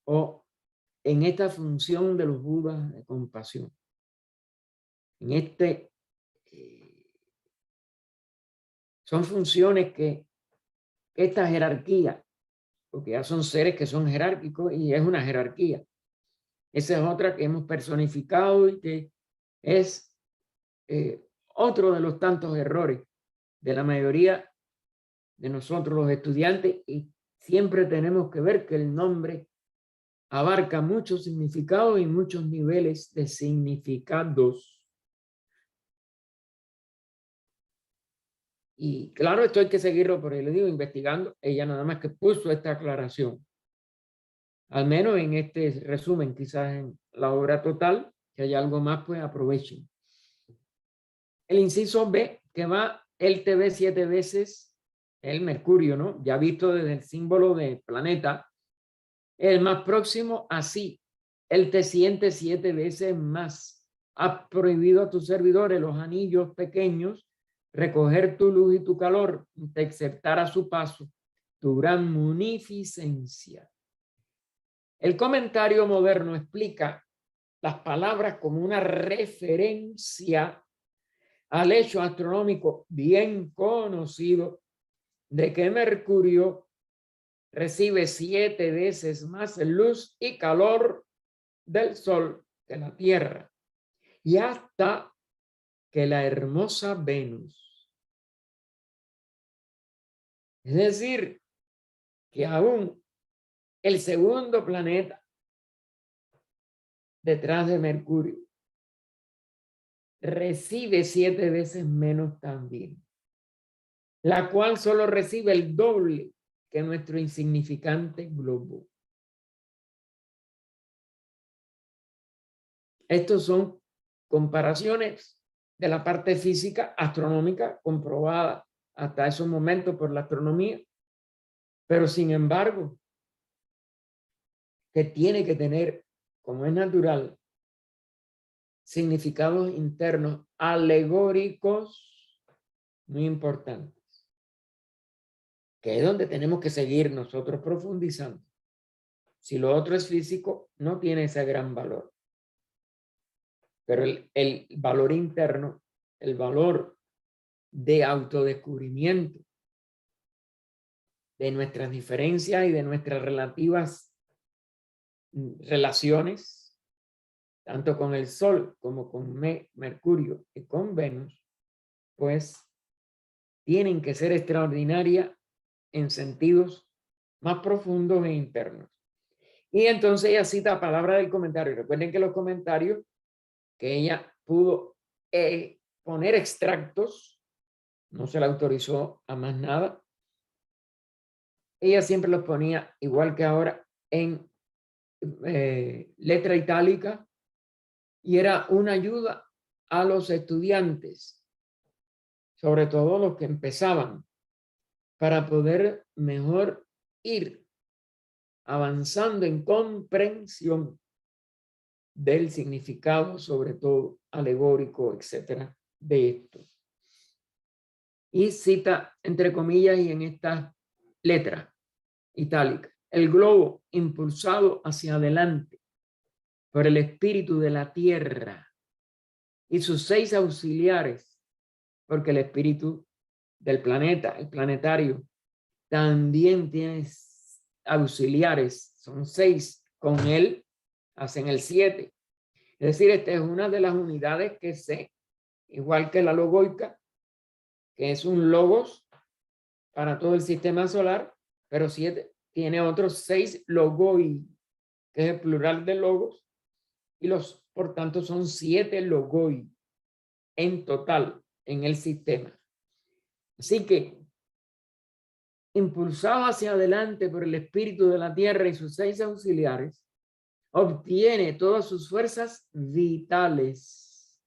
o en esta función de los Budas de compasión. En son funciones que esta jerarquía, porque ya son seres que son jerárquicos y es una jerarquía. Esa es otra que hemos personificado y que es otro de los tantos errores de la mayoría de nosotros los estudiantes, y siempre tenemos que ver que el nombre abarca muchos significados y muchos niveles de significados. Y claro, esto hay que seguirlo, por ahí le digo, investigando. Ella nada más que puso esta aclaración. Al menos en este resumen, quizás en la obra total, que hay algo más, pues aprovechen. El inciso B, que va el TV 7 veces el Mercurio, ¿no? Ya visto desde el símbolo de planeta. El más próximo, así. Él te siente 7 veces más. Has prohibido a tus servidores los anillos pequeños recoger tu luz y tu calor, te exertar a su paso tu gran munificencia. El comentario moderno explica las palabras como una referencia al hecho astronómico bien conocido de que Mercurio recibe 7 veces más luz y calor del Sol que la Tierra, y hasta que la hermosa Venus. Es decir, que aún el segundo planeta detrás de Mercurio recibe 7 veces menos también, la cual solo recibe el doble que nuestro insignificante globo. Estos son comparaciones de la parte física astronómica comprobada hasta esos momentos por la astronomía, pero sin embargo, que tiene que tener, como es natural, significados internos alegóricos muy importantes, que es donde tenemos que seguir nosotros profundizando. Si lo otro es físico, no tiene ese gran valor. Pero el valor interno, el valor de autodescubrimiento de nuestras diferencias y de nuestras relativas relaciones, tanto con el Sol como con Mercurio y con Venus, pues tienen que ser extraordinarias en sentidos más profundos e internos. Y entonces ella cita palabra del comentario. Recuerden que los comentarios que ella pudo poner extractos, no se le autorizó a más nada. Ella siempre los ponía, igual que ahora, en letra itálica, y era una ayuda a los estudiantes, sobre todo los que empezaban, para poder mejor ir avanzando en comprensión del significado, sobre todo alegórico, etcétera, de esto. Y cita, entre comillas, y en esta letra itálica, el globo impulsado hacia adelante por el espíritu de la tierra y sus 6 auxiliares, porque el espíritu del planeta, el planetario, también tiene auxiliares, son 6, con él hacen el 7. Es decir, esta es una de las unidades que sé, igual que la logoica, que es un logos para todo el sistema solar, pero 7 tiene otros 6 logoi, que es el plural de logos, y por tanto son 7 logoi en total en el sistema. Así que, impulsado hacia adelante por el espíritu de la tierra y sus 6 auxiliares, obtiene todas sus fuerzas vitales,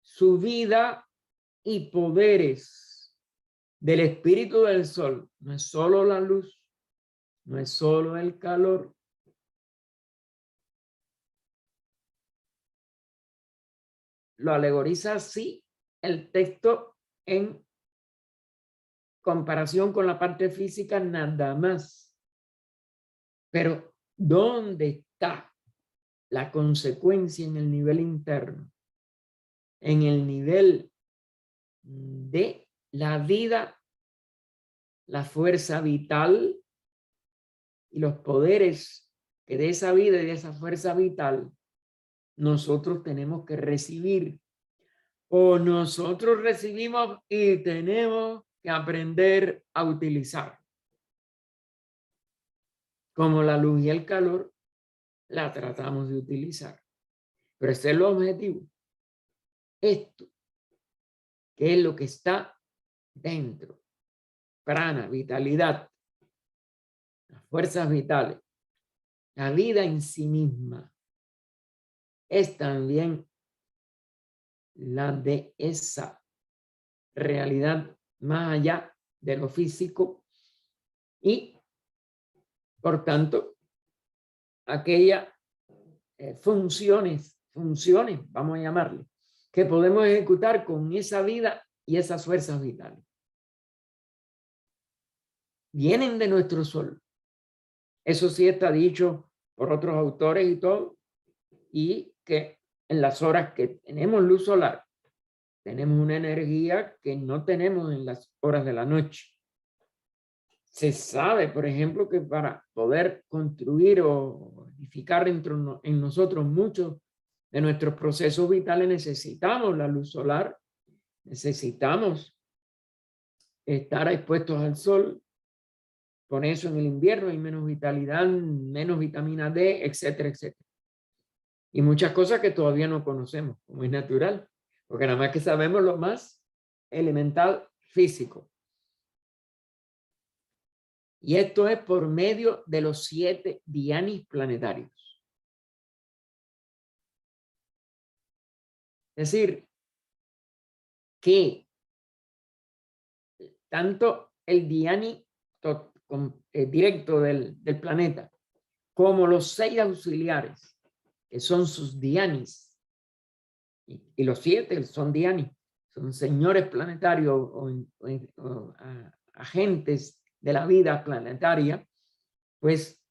su vida y poderes del espíritu del sol. No es solo la luz, no es solo el calor. Lo alegoriza así el texto en comparación con la parte física nada más. Pero ¿dónde está la consecuencia en el nivel interno? En el nivel de la vida, la fuerza vital y los poderes que de esa vida y de esa fuerza vital nosotros tenemos que recibir, o nosotros recibimos y tenemos que aprender a utilizar. Como la luz y el calor la tratamos de utilizar. Pero ese es el objetivo. Esto, que es lo que está dentro. Prana, vitalidad, las fuerzas vitales, la vida en sí misma. es también la de esa realidad más allá de lo físico y, por tanto, aquellas funciones, vamos a llamarle, que podemos ejecutar con esa vida y esas fuerzas vitales. Vienen de nuestro sol. Eso sí está dicho por otros autores y todo, y que en las horas que tenemos luz solar, tenemos una energía que no tenemos en las horas de la noche. Se sabe, por ejemplo, que para poder construir o edificar en nosotros muchos de nuestros procesos vitales necesitamos la luz solar, necesitamos estar expuestos al sol. Por eso en el invierno hay menos vitalidad, menos vitamina D, etcétera, etcétera. Y muchas cosas que todavía no conocemos, como es natural, porque nada más que sabemos lo más elemental físico. Y esto es por medio de los 7 dianis planetarios. Es decir, que tanto el diani directo del planeta como los 6 auxiliares, que son sus dianis, y los 7 son dianis, son señores planetarios o agentes de la vida planetaria, pues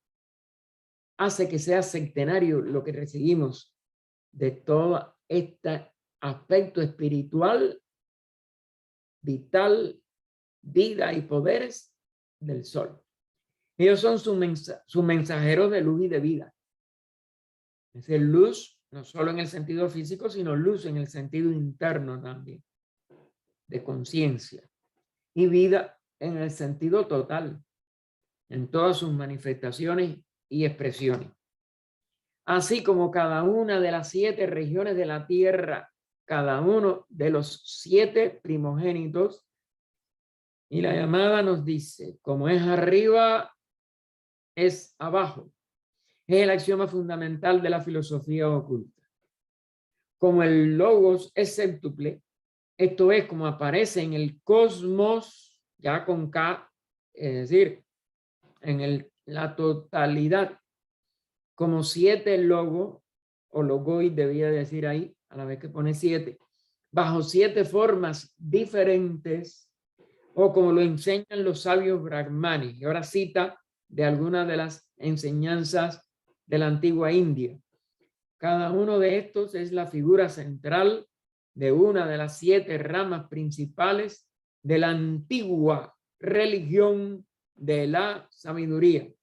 hace que sea centenario lo que recibimos de todo este aspecto espiritual, vital, vida y poderes del sol. Ellos son sus mensajeros de luz y de vida. Es decir, luz no solo en el sentido físico, sino luz en el sentido interno también, de conciencia. Y vida en el sentido total, en todas sus manifestaciones y expresiones. Así como cada una de las 7 regiones de la tierra, cada uno de los 7 primogénitos, y la llamada nos dice, como es arriba, es abajo. Es el axioma fundamental de la filosofía oculta. Como el logos es céntuple, esto es como aparece en el cosmos, ya con K, es decir, en la totalidad, como 7 logos, o logoi debía decir ahí, a la vez que pone 7, bajo 7 formas diferentes, o como lo enseñan los sabios brahmanes. Y ahora cita de algunas de las enseñanzas de la antigua India. Cada uno de estos es la figura central de una de las 7 ramas principales de la antigua religión de la sabiduría,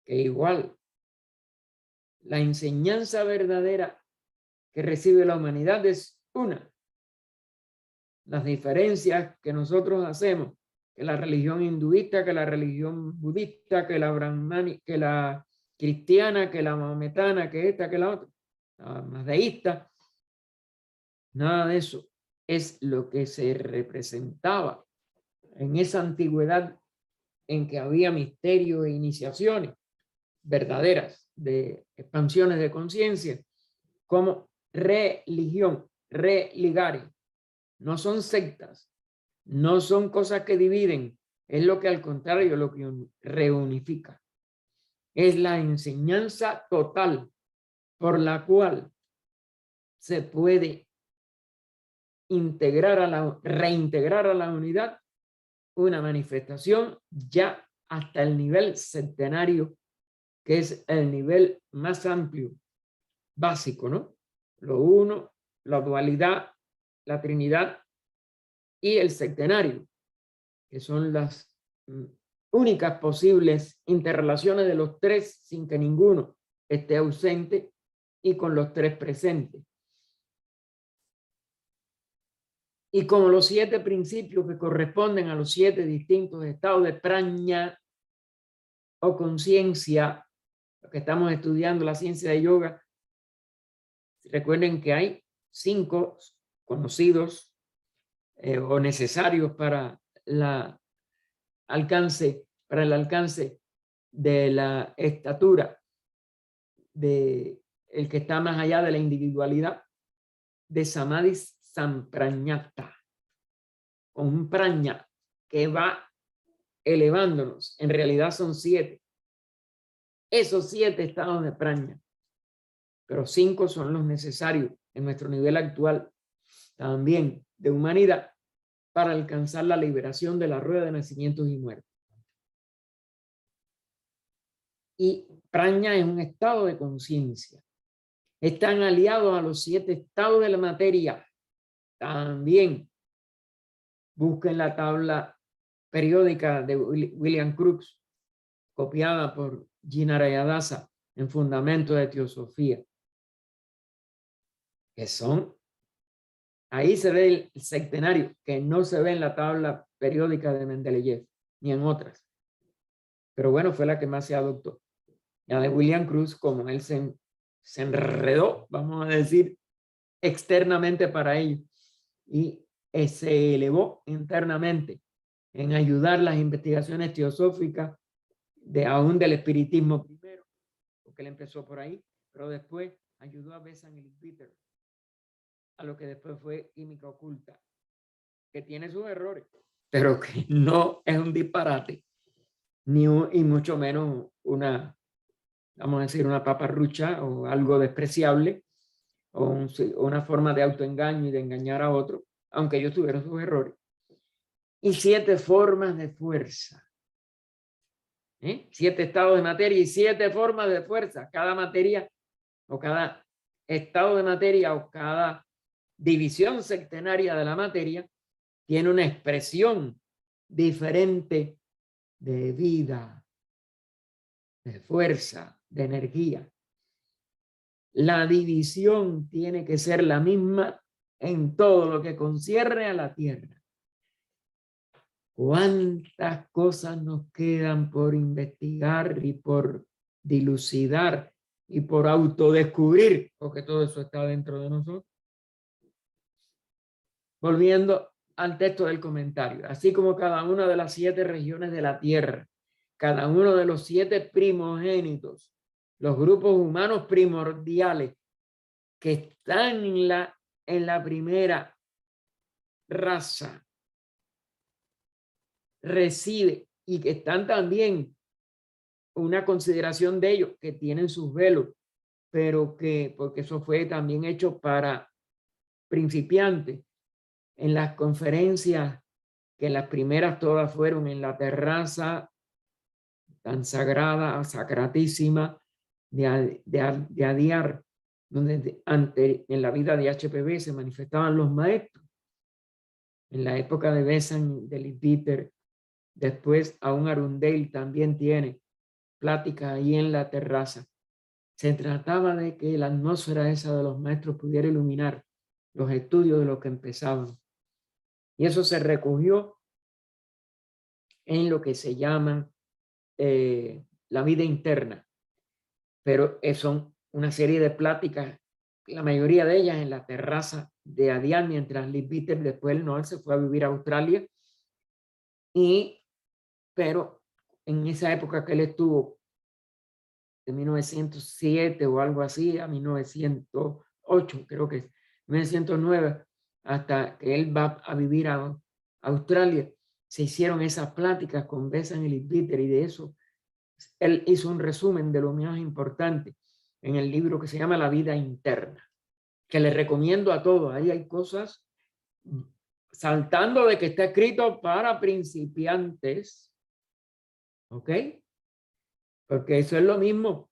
que igual la enseñanza verdadera que recibe la humanidad es una. Las diferencias que nosotros hacemos, que la religión hinduista, que la religión budista, que la brahmani, que la cristiana, que la mahometana, que esta, que la otra, la mazdeísta, nada de eso es lo que se representaba en esa antigüedad en que había misterios e iniciaciones verdaderas de expansiones de conciencia como religión, religare. No son sectas, no son cosas que dividen, es lo que al contrario, lo que reunifica. Es la enseñanza total por la cual se puede reintegrar a la unidad una manifestación ya hasta el nivel centenario, que es el nivel más amplio, básico, ¿no? Lo uno, la dualidad, la Trinidad y el centenario, que son las únicas posibles interrelaciones de los 3 sin que ninguno esté ausente y con los 3 presentes. Y como los 7 principios que corresponden a los 7 distintos estados de praña o conciencia, lo que estamos estudiando, la ciencia de yoga, recuerden que hay 5 conocidos o necesarios para el alcance de la estatura de el que está más allá de la individualidad, de Samadhi Samprañata, con un praña que va elevándonos. En realidad son 7. Esos 7 estados de praña, pero 5 son los necesarios en nuestro nivel actual también de humanidad para alcanzar la liberación de la rueda de nacimientos y muertes. Y praña es un estado de conciencia. Están aliados a los 7 estados de la materia. También busquen la tabla periódica de William Crookes, copiada por Jinarayadasa en Fundamento de Teosofía, que son, ahí se ve el septenario, que no se ve en la tabla periódica de Mendeleev, ni en otras. Pero bueno, fue la que más se adoptó. La de William Crookes, como él se enredó, vamos a decir, externamente para ello, y se elevó internamente en ayudar las investigaciones teosóficas aún del espiritismo primero, porque él empezó por ahí, pero después ayudó a Besant y Leadbeater a lo que después fue química oculta, que tiene sus errores, pero que no es un disparate, y mucho menos una, vamos a decir, una paparrucha o algo despreciable, o una forma de autoengaño y de engañar a otro, aunque ellos tuvieron sus errores. Y 7 formas de fuerza. 7 estados de materia y 7 formas de fuerza. Cada materia o cada estado de materia o cada división septenaria de la materia tiene una expresión diferente de vida, de fuerza, de energía. La división tiene que ser la misma en todo lo que concierne a la tierra. ¿Cuántas cosas nos quedan por investigar y por dilucidar y por autodescubrir? Porque todo eso está dentro de nosotros. Volviendo al texto del comentario. Así como cada una de las 7 regiones de la tierra, cada uno de los 7 primogénitos, los grupos humanos primordiales que están en la primera raza, recibe, y que están también una consideración de ellos, que tienen sus velos, pero que, porque eso fue también hecho para principiantes, en las conferencias, que las primeras todas fueron en la terraza tan sagrada, sacratísima de Adyar, donde en la vida de HPV se manifestaban los maestros. En la época de Besant, de Leadbeater, después aún Arundel también tiene plática ahí en la terraza. Se trataba de que la atmósfera esa de los maestros pudiera iluminar los estudios de lo que empezaban. Y eso se recogió en lo que se llama la vida interna. Pero son una serie de pláticas, la mayoría de ellas en la terraza de Adyar, mientras Leadbeater después no, él se fue a vivir a Australia. Pero en esa época que él estuvo, de 1907 o algo así, a 1908, creo que es 1909, hasta que él va a vivir a Australia, se hicieron esas pláticas con Besant y Leadbeater, y de eso él hizo un resumen de lo más importante en el libro que se llama La vida interna, que le recomiendo a todos. Ahí hay cosas, saltando de que está escrito para principiantes, ¿ok? Porque eso es lo mismo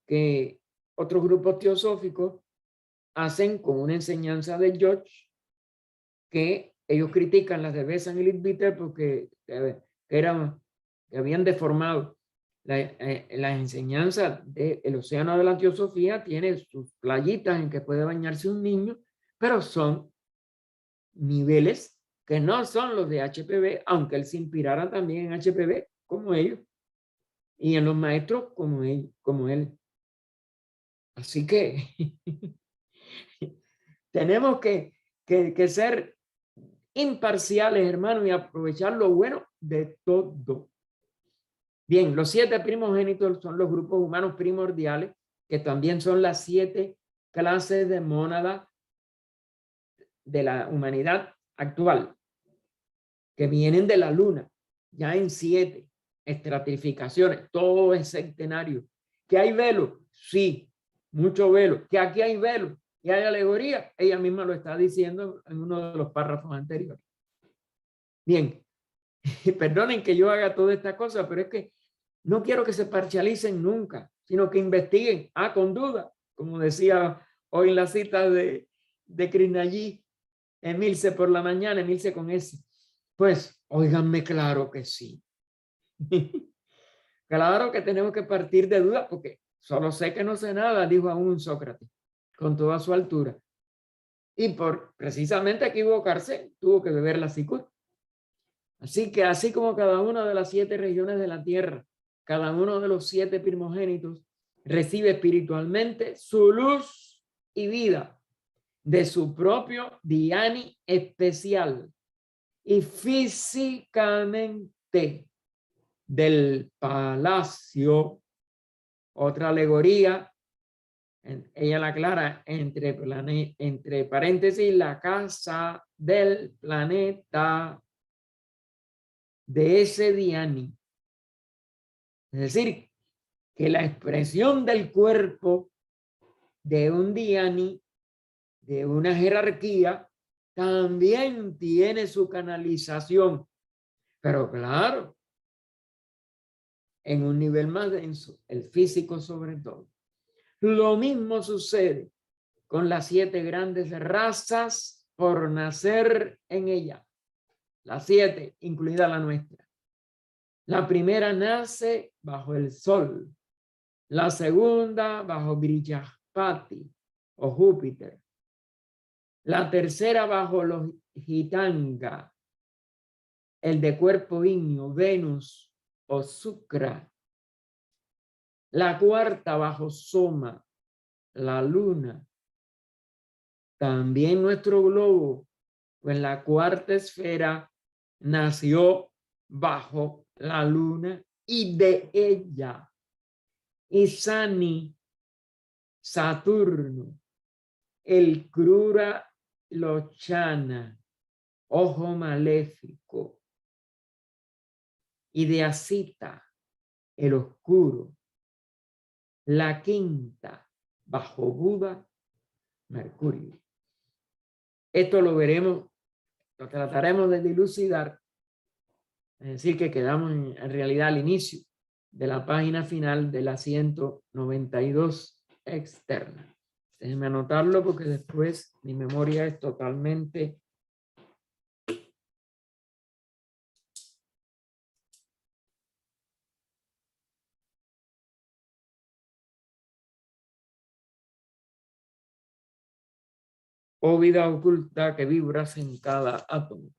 que otros grupos teosóficos hacen con una enseñanza de George, que ellos critican las de Besant y Leadbeater porque que habían deformado la enseñanza del océano de la teosofía. Tiene sus playitas en que puede bañarse un niño, pero son niveles que no son los de HPV, aunque él se inspirara también en HPV como ellos y en los maestros como él. Así que tenemos que ser imparciales, hermanos, y aprovechar lo bueno de todo. Bien, los 7 primogénitos son los grupos humanos primordiales, que también son las 7 clases de mónada de la humanidad actual, que vienen de la luna, ya en 7 estratificaciones, todo es centenario. ¿Que hay velo? Sí, mucho velo. ¿Que aquí hay velo y hay alegoría? Ella misma lo está diciendo en uno de los párrafos anteriores. Bien, perdonen que yo haga toda esta cosa, pero es que no quiero que se parcialicen nunca, sino que investiguen, con duda, como decía hoy en la cita de Krishnajit, Emilce por la mañana, Emilce con S. Pues, óiganme, claro que sí. Claro que tenemos que partir de dudas, porque solo sé que no sé nada, dijo aún Sócrates, con toda su altura. Y por precisamente equivocarse, tuvo que beber la cicuta. Así que así como cada una de las 7 regiones de la tierra, cada uno de los 7 primogénitos recibe espiritualmente su luz y vida de su propio Dhyani especial y físicamente del palacio. Otra alegoría, ella la aclara entre paréntesis, la casa del planeta de ese Dhyani. Es decir, que la expresión del cuerpo de un Dhyani, de una jerarquía, también tiene su canalización, pero claro, en un nivel más denso, el físico sobre todo. Lo mismo sucede con las 7 grandes razas por nacer en ella, las 7, incluida la nuestra. La primera nace bajo el sol, la segunda bajo Brihaspati o Júpiter, la tercera bajo los Hitanga, el de cuerpo ígneo, Venus o Shukra, la cuarta bajo Soma, la luna. También nuestro globo, pues la cuarta esfera nació bajo la luna y de ella Isani, Saturno, el Krura Lochana, ojo maléfico, y de Asita, el oscuro, la quinta bajo Buda, Mercurio. Esto lo veremos, lo trataremos de dilucidar, es decir, que quedamos en realidad al inicio de la página final de la 192 externa. Déjenme anotarlo porque después mi memoria es totalmente o vida oculta que vibras en cada átomo,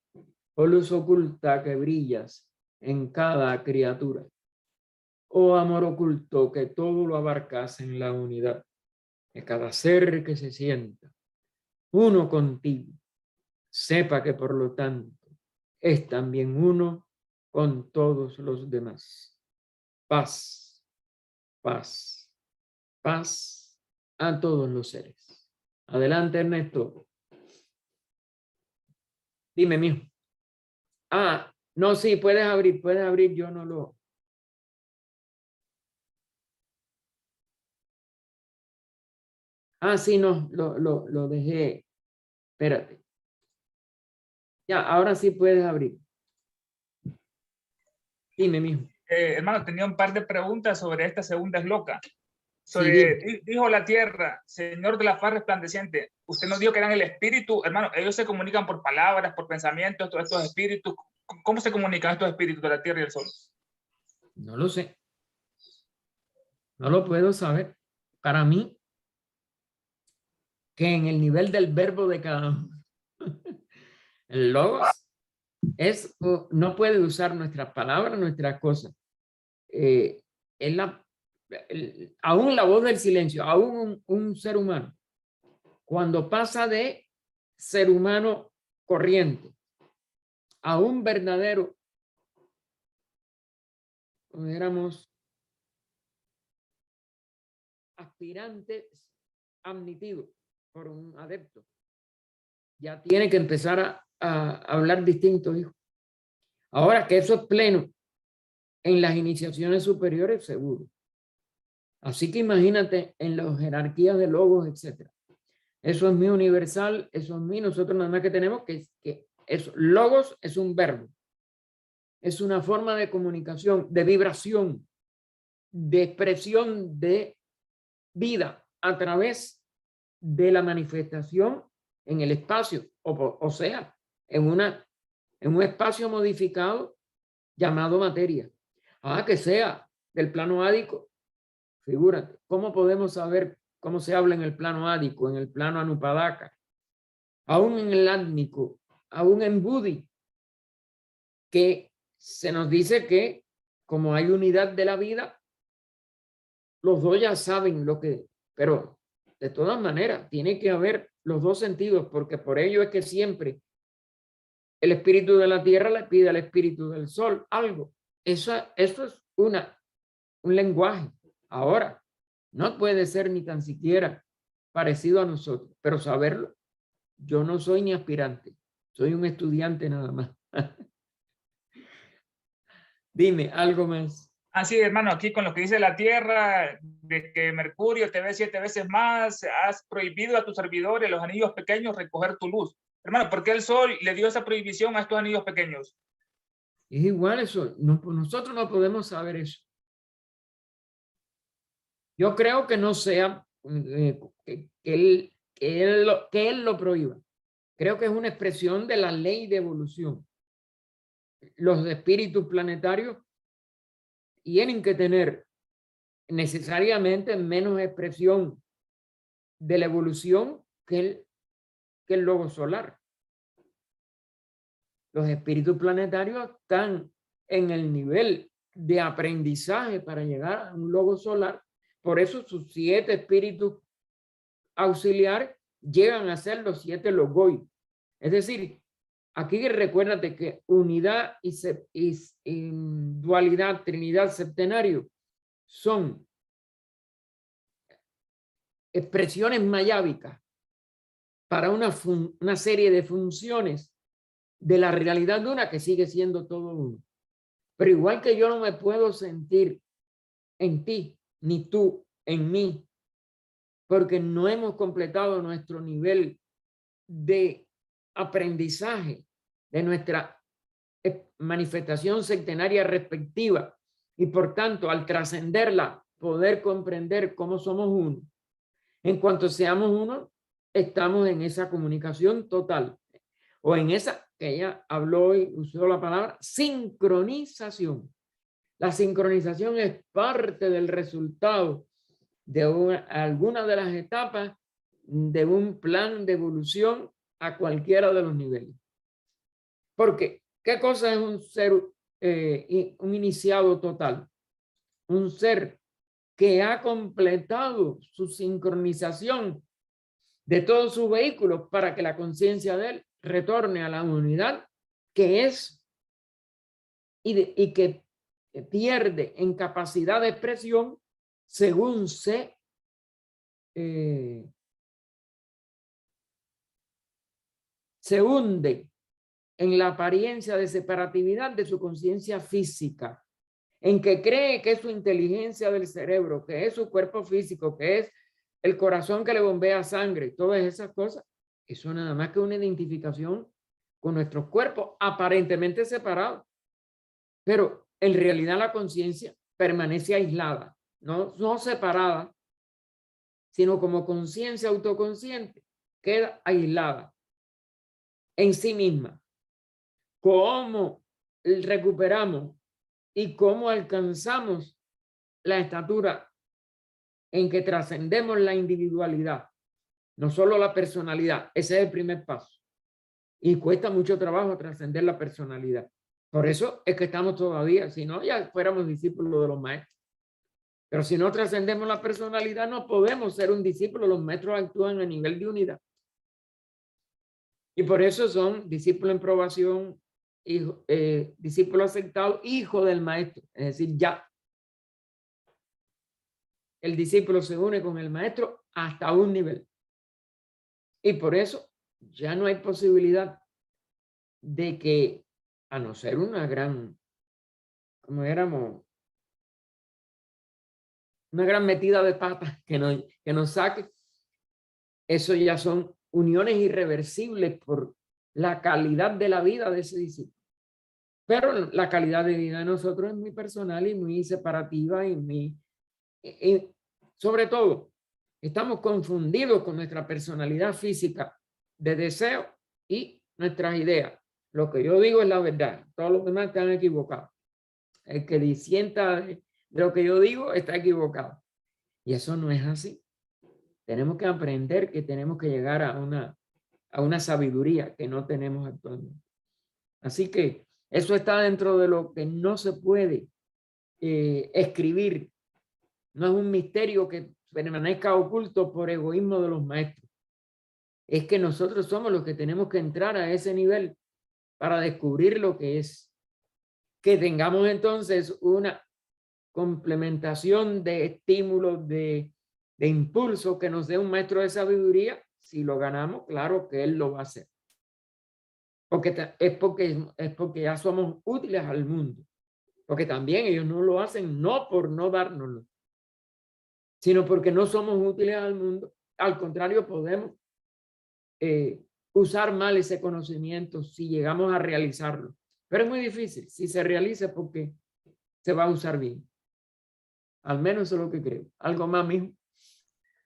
o luz oculta que brillas en cada criatura, o amor oculto que todo lo abarcas en la unidad de cada ser que se sienta uno contigo, sepa que por lo tanto es también uno con todos los demás. Paz, paz, paz a todos los seres. Adelante, Ernesto. Dime, mijo. No, sí, puedes abrir, yo no lo... Sí, no, lo dejé. Espérate. Ya, ahora sí puedes abrir. Dime, mijo. Hermano, tenía un par de preguntas sobre esta segunda esloca. Sí, dijo la tierra, Señor de la faz resplandeciente. Usted nos dijo que eran el espíritu. Hermano, ellos se comunican por palabras, por pensamientos, todos estos espíritus. ¿Cómo se comunican estos espíritus de la tierra y el sol? no lo sé. No lo puedo saber. Para mí, que en el nivel del verbo de cada uno, el logos no puede usar nuestras palabras, nuestras cosas. Es aún la voz del silencio, aún un ser humano, cuando pasa de ser humano corriente a un verdadero, éramos aspirante admitido por un adepto, ya tiene que empezar a hablar distinto, hijo. Ahora que eso es pleno en las iniciaciones superiores, seguro. Así que imagínate en las jerarquías de logos, etcétera. Eso es mi universal, eso es mi. Nosotros nada más que tenemos que eso, logos es un verbo. Es una forma de comunicación, de vibración, de expresión de vida a través de la manifestación en el espacio, o sea, en un espacio modificado llamado materia. Que sea del plano ádico. Figúrate, ¿cómo podemos saber cómo se habla en el plano ádico, en el plano anupadaka, aún en el átmico, aún en Budi, que se nos dice que como hay unidad de la vida, los dos ya saben lo que, pero de todas maneras tiene que haber los dos sentidos, porque por ello es que siempre el espíritu de la tierra le pide al espíritu del sol algo. Eso es un lenguaje. Ahora, no puede ser ni tan siquiera parecido a nosotros, pero saberlo, yo no soy ni aspirante, soy un estudiante nada más. Dime, algo más. Así, hermano, aquí con lo que dice la Tierra, de que Mercurio te ve 7 veces más, has prohibido a tus servidores, los anillos pequeños, recoger tu luz. Hermano, ¿por qué el Sol le dio esa prohibición a estos anillos pequeños? Es igual eso, nosotros no podemos saber eso. Yo creo que no sea que él lo prohíba. Creo que es una expresión de la ley de evolución. Los espíritus planetarios tienen que tener necesariamente menos expresión de la evolución que el logo solar. Los espíritus planetarios están en el nivel de aprendizaje para llegar a un logo solar. Por eso sus 7 espíritus auxiliares llegan a ser los 7 logoi. Es decir, aquí recuérdate que unidad y dualidad, trinidad, septenario son expresiones mayábicas para una serie de funciones de la realidad de una que sigue siendo todo uno. Pero igual que yo no me puedo sentir en ti, ni tú en mí, porque no hemos completado nuestro nivel de aprendizaje de nuestra manifestación septenaria respectiva y por tanto al trascenderla poder comprender cómo somos uno. En cuanto seamos uno, estamos en esa comunicación total o en esa que ella habló y usó la palabra sincronización. La sincronización es parte del resultado de alguna de las etapas de un plan de evolución a cualquiera de los niveles. Porque, ¿qué cosa es un ser, un iniciado total? Un ser que ha completado su sincronización de todos sus vehículos para que la conciencia de él retorne a la unidad que es y que pierde en capacidad de expresión según se hunde en la apariencia de separatividad de su conciencia física, en que cree que es su inteligencia del cerebro, que es su cuerpo físico, que es el corazón que le bombea sangre, todas esas cosas. Eso nada más que una identificación con nuestros cuerpos aparentemente separados, pero en realidad la conciencia permanece aislada, no separada, sino como conciencia autoconsciente, queda aislada en sí misma. ¿Cómo recuperamos y cómo alcanzamos la estatura en que trascendemos la individualidad, no solo la personalidad? Ese es el primer paso. Y cuesta mucho trabajo trascender la personalidad. Por eso es que estamos todavía, si no, ya fuéramos discípulos de los maestros. Pero si no trascendemos la personalidad, no podemos ser un discípulo. Los maestros actúan a nivel de unidad. Y por eso son discípulos en probación, discípulo aceptado, hijo del maestro. Es decir, ya. el discípulo se une con el maestro hasta un nivel. Y por eso ya no hay posibilidad de que, a no ser una gran, como éramos, una gran metida de patas que nos saque, eso ya son uniones irreversibles por la calidad de la vida de ese discípulo. Pero la calidad de vida de nosotros es muy personal y muy separativa y sobre todo, estamos confundidos con nuestra personalidad física de deseo y nuestras ideas. Lo que yo digo es la verdad. Todos los demás están equivocados. El que disienta de lo que yo digo está equivocado. Y eso no es así. Tenemos que aprender que tenemos que llegar a una sabiduría que no tenemos actualmente. Así que eso está dentro de lo que no se puede escribir. No es un misterio que permanezca oculto por egoísmo de los maestros. Es que nosotros somos los que tenemos que entrar a ese nivel para descubrir lo que es. Que tengamos entonces una complementación de estímulos, de impulso que nos dé un maestro de sabiduría. Si lo ganamos, claro que él lo va a hacer. Es porque ya somos útiles al mundo. Porque también ellos no lo hacen no por no dárnoslo, sino porque no somos útiles al mundo. Al contrario, podemos usar mal ese conocimiento si llegamos a realizarlo. Pero es muy difícil. Si se realiza, porque se va a usar bien. Al menos eso es lo que creo. ¿Algo más, mijo?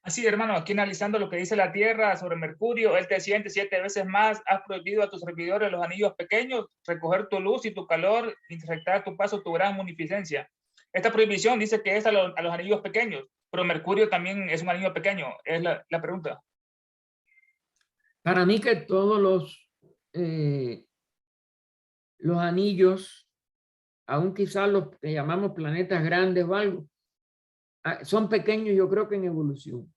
Así, hermano, aquí analizando lo que dice la Tierra sobre Mercurio, él te siente 7 veces más, has prohibido a tus servidores los anillos pequeños, recoger tu luz y tu calor, intersectar tu paso, tu gran munificencia. Esta prohibición dice que es a los anillos pequeños, pero Mercurio también es un anillo pequeño, es la pregunta. Para mí que todos los anillos, aun quizás los que llamamos planetas grandes o algo, son pequeños, yo creo que en evolución.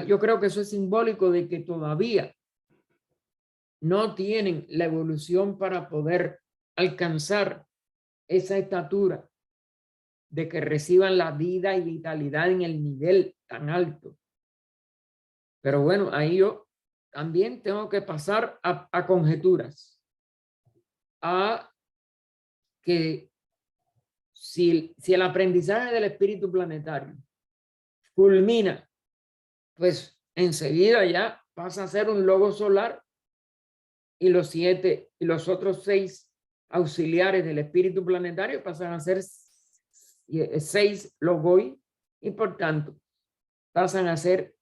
Yo creo que eso es simbólico de que todavía no tienen la evolución para poder alcanzar esa estatura de que reciban la vida y vitalidad en el nivel tan alto. Pero bueno, ahí yo también tengo que pasar a conjeturas, a que si el aprendizaje del espíritu planetario culmina, pues enseguida ya pasa a ser un logo solar y los 7 y los otros 6 auxiliares del espíritu planetario pasan a ser 6 logoi y por tanto pasan a ser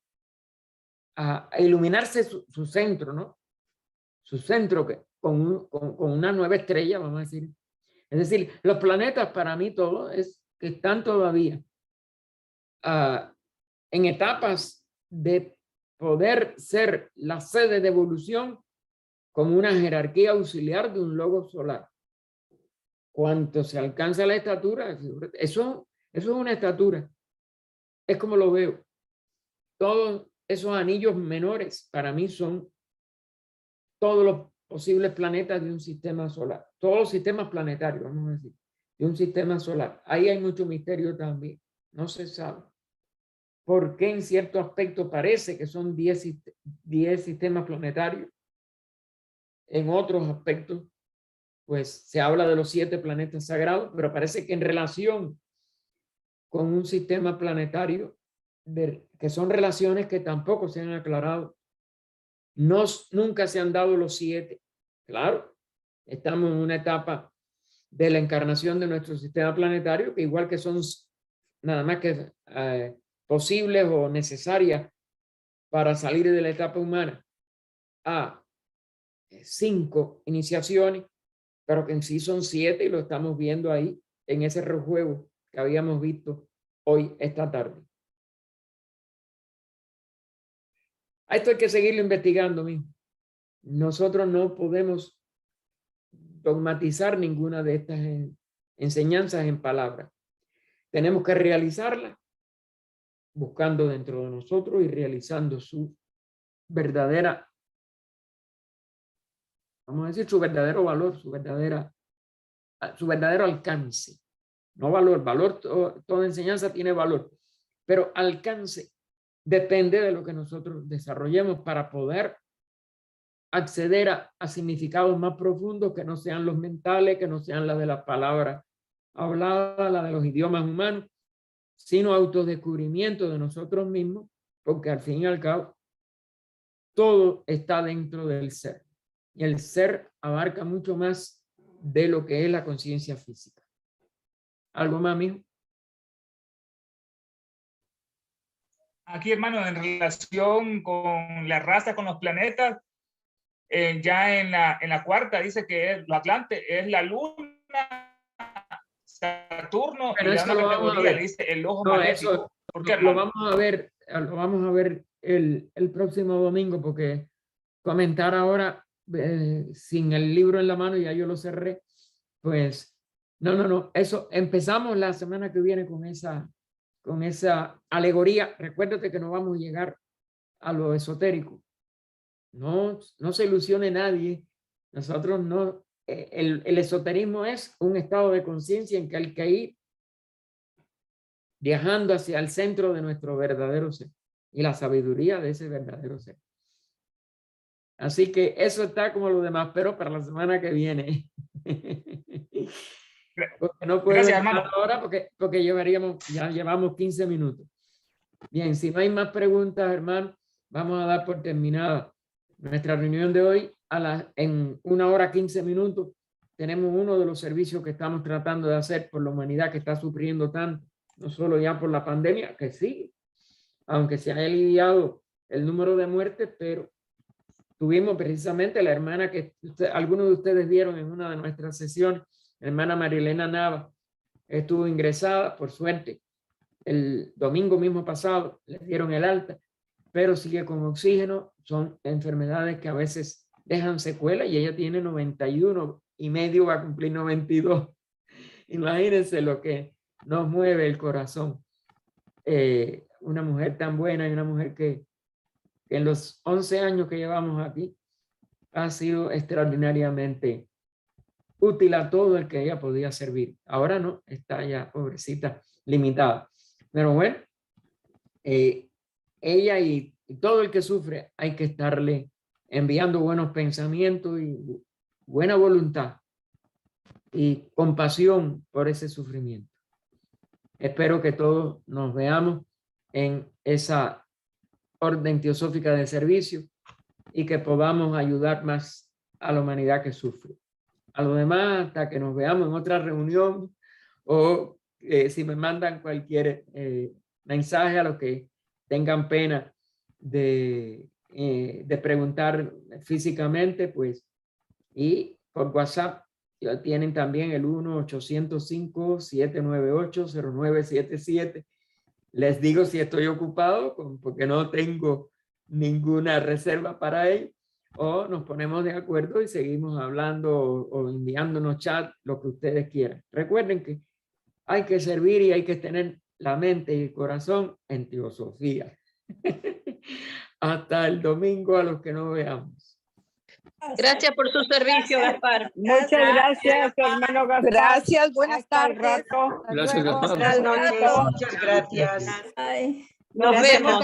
a iluminarse su centro, ¿no? Su centro que con una nueva estrella, vamos a decir. Es decir, los planetas para mí todo es que están todavía en etapas de poder ser la sede de evolución como una jerarquía auxiliar de un logo solar. Cuanto se alcanza la estatura, eso es una estatura. Es como lo veo. Todos esos anillos menores para mí son todos los posibles planetas de un sistema solar. Todos los sistemas planetarios, vamos a decir, de un sistema solar. Ahí hay mucho misterio también. No se sabe por qué en cierto aspecto parece que son 10 sistemas planetarios. En otros aspectos, pues se habla de los 7 planetas sagrados, pero parece que en relación con un sistema planetario, que son relaciones que tampoco se han aclarado. Nunca se han dado los 7. Claro, estamos en una etapa de la encarnación de nuestro sistema planetario, que igual que son nada más que posibles o necesarias para salir de la etapa humana a 5 iniciaciones, pero que en sí son 7 y lo estamos viendo ahí en ese rejuego que habíamos visto hoy, esta tarde. A esto hay que seguirlo investigando, mijo. Nosotros no podemos dogmatizar ninguna de estas enseñanzas en palabras. Tenemos que realizarlas buscando dentro de nosotros y realizando su verdadera, vamos a decir, su verdadero valor, su verdadero alcance. no valor, toda enseñanza tiene valor, pero alcance depende de lo que nosotros desarrollemos para poder acceder a significados más profundos que no sean los mentales, que no sean las de las palabras habladas, las de los idiomas humanos, sino autodescubrimiento de nosotros mismos, porque al fin y al cabo todo está dentro del ser. Y el ser abarca mucho más de lo que es la conciencia física. ¿Algo más, mijo? Aquí, hermano, en relación con la raza, con los planetas, ya en la cuarta dice que es lo Atlante, es la Luna, Saturno, pero y eso la lo vamos a ver. le dice el ojo No, maléfico. eso ¿Por qué, lo vamos a ver el próximo domingo, porque comentar ahora sin el libro en la mano, ya yo lo cerré, pues no, eso empezamos la semana que viene con esa alegoría. Recuérdate que no vamos a llegar a lo esotérico. No se ilusione nadie. Nosotros no, el esoterismo es un estado de conciencia en que hay que ir viajando hacia el centro de nuestro verdadero ser y la sabiduría de ese verdadero ser. Así que eso está como lo demás, pero para la semana que viene. Porque no puedo empezar ahora porque ya llevamos 15 minutos. Bien, si no hay más preguntas, hermano, vamos a dar por terminada nuestra reunión de hoy. En 1 hora 15 minutos tenemos uno de los servicios que estamos tratando de hacer por la humanidad que está sufriendo tanto, no solo ya por la pandemia, que sí, aunque se haya aliviado el número de muertes, pero tuvimos precisamente la hermana que algunos de ustedes vieron en una de nuestras sesiones, la hermana Marilena Nava, estuvo ingresada, por suerte, el domingo mismo pasado, le dieron el alta, pero sigue con oxígeno. Son enfermedades que a veces dejan secuelas y ella tiene 91 y medio, va a cumplir 92. Imagínense lo que nos mueve el corazón. Una mujer tan buena y una mujer que en los 11 años que llevamos aquí ha sido extraordinariamente útil a todo el que ella podía servir. Ahora no, está ya pobrecita, limitada. Pero bueno, ella y todo el que sufre hay que estarle enviando buenos pensamientos y buena voluntad y compasión por ese sufrimiento. Espero que todos nos veamos en esa orden teosófica de servicio y que podamos ayudar más a la humanidad que sufre. A lo demás, hasta que nos veamos en otra reunión o si me mandan cualquier mensaje a los que tengan pena de preguntar físicamente, pues, y por WhatsApp tienen también el 1-805-798-0977. Les digo si estoy ocupado, porque no tengo ninguna reserva para ello, o nos ponemos de acuerdo y seguimos hablando o enviándonos chat, lo que ustedes quieran. Recuerden que hay que servir y hay que tener la mente y el corazón en teosofía. Hasta el domingo a los que no veamos. Gracias por su servicio, Gaspar. Muchas gracias, hermano Gaspar. Gracias, buenas Hasta el tardes. rato. Gracias, Gaspar. Buenas noches. Muchas gracias. Ay. Nos vemos.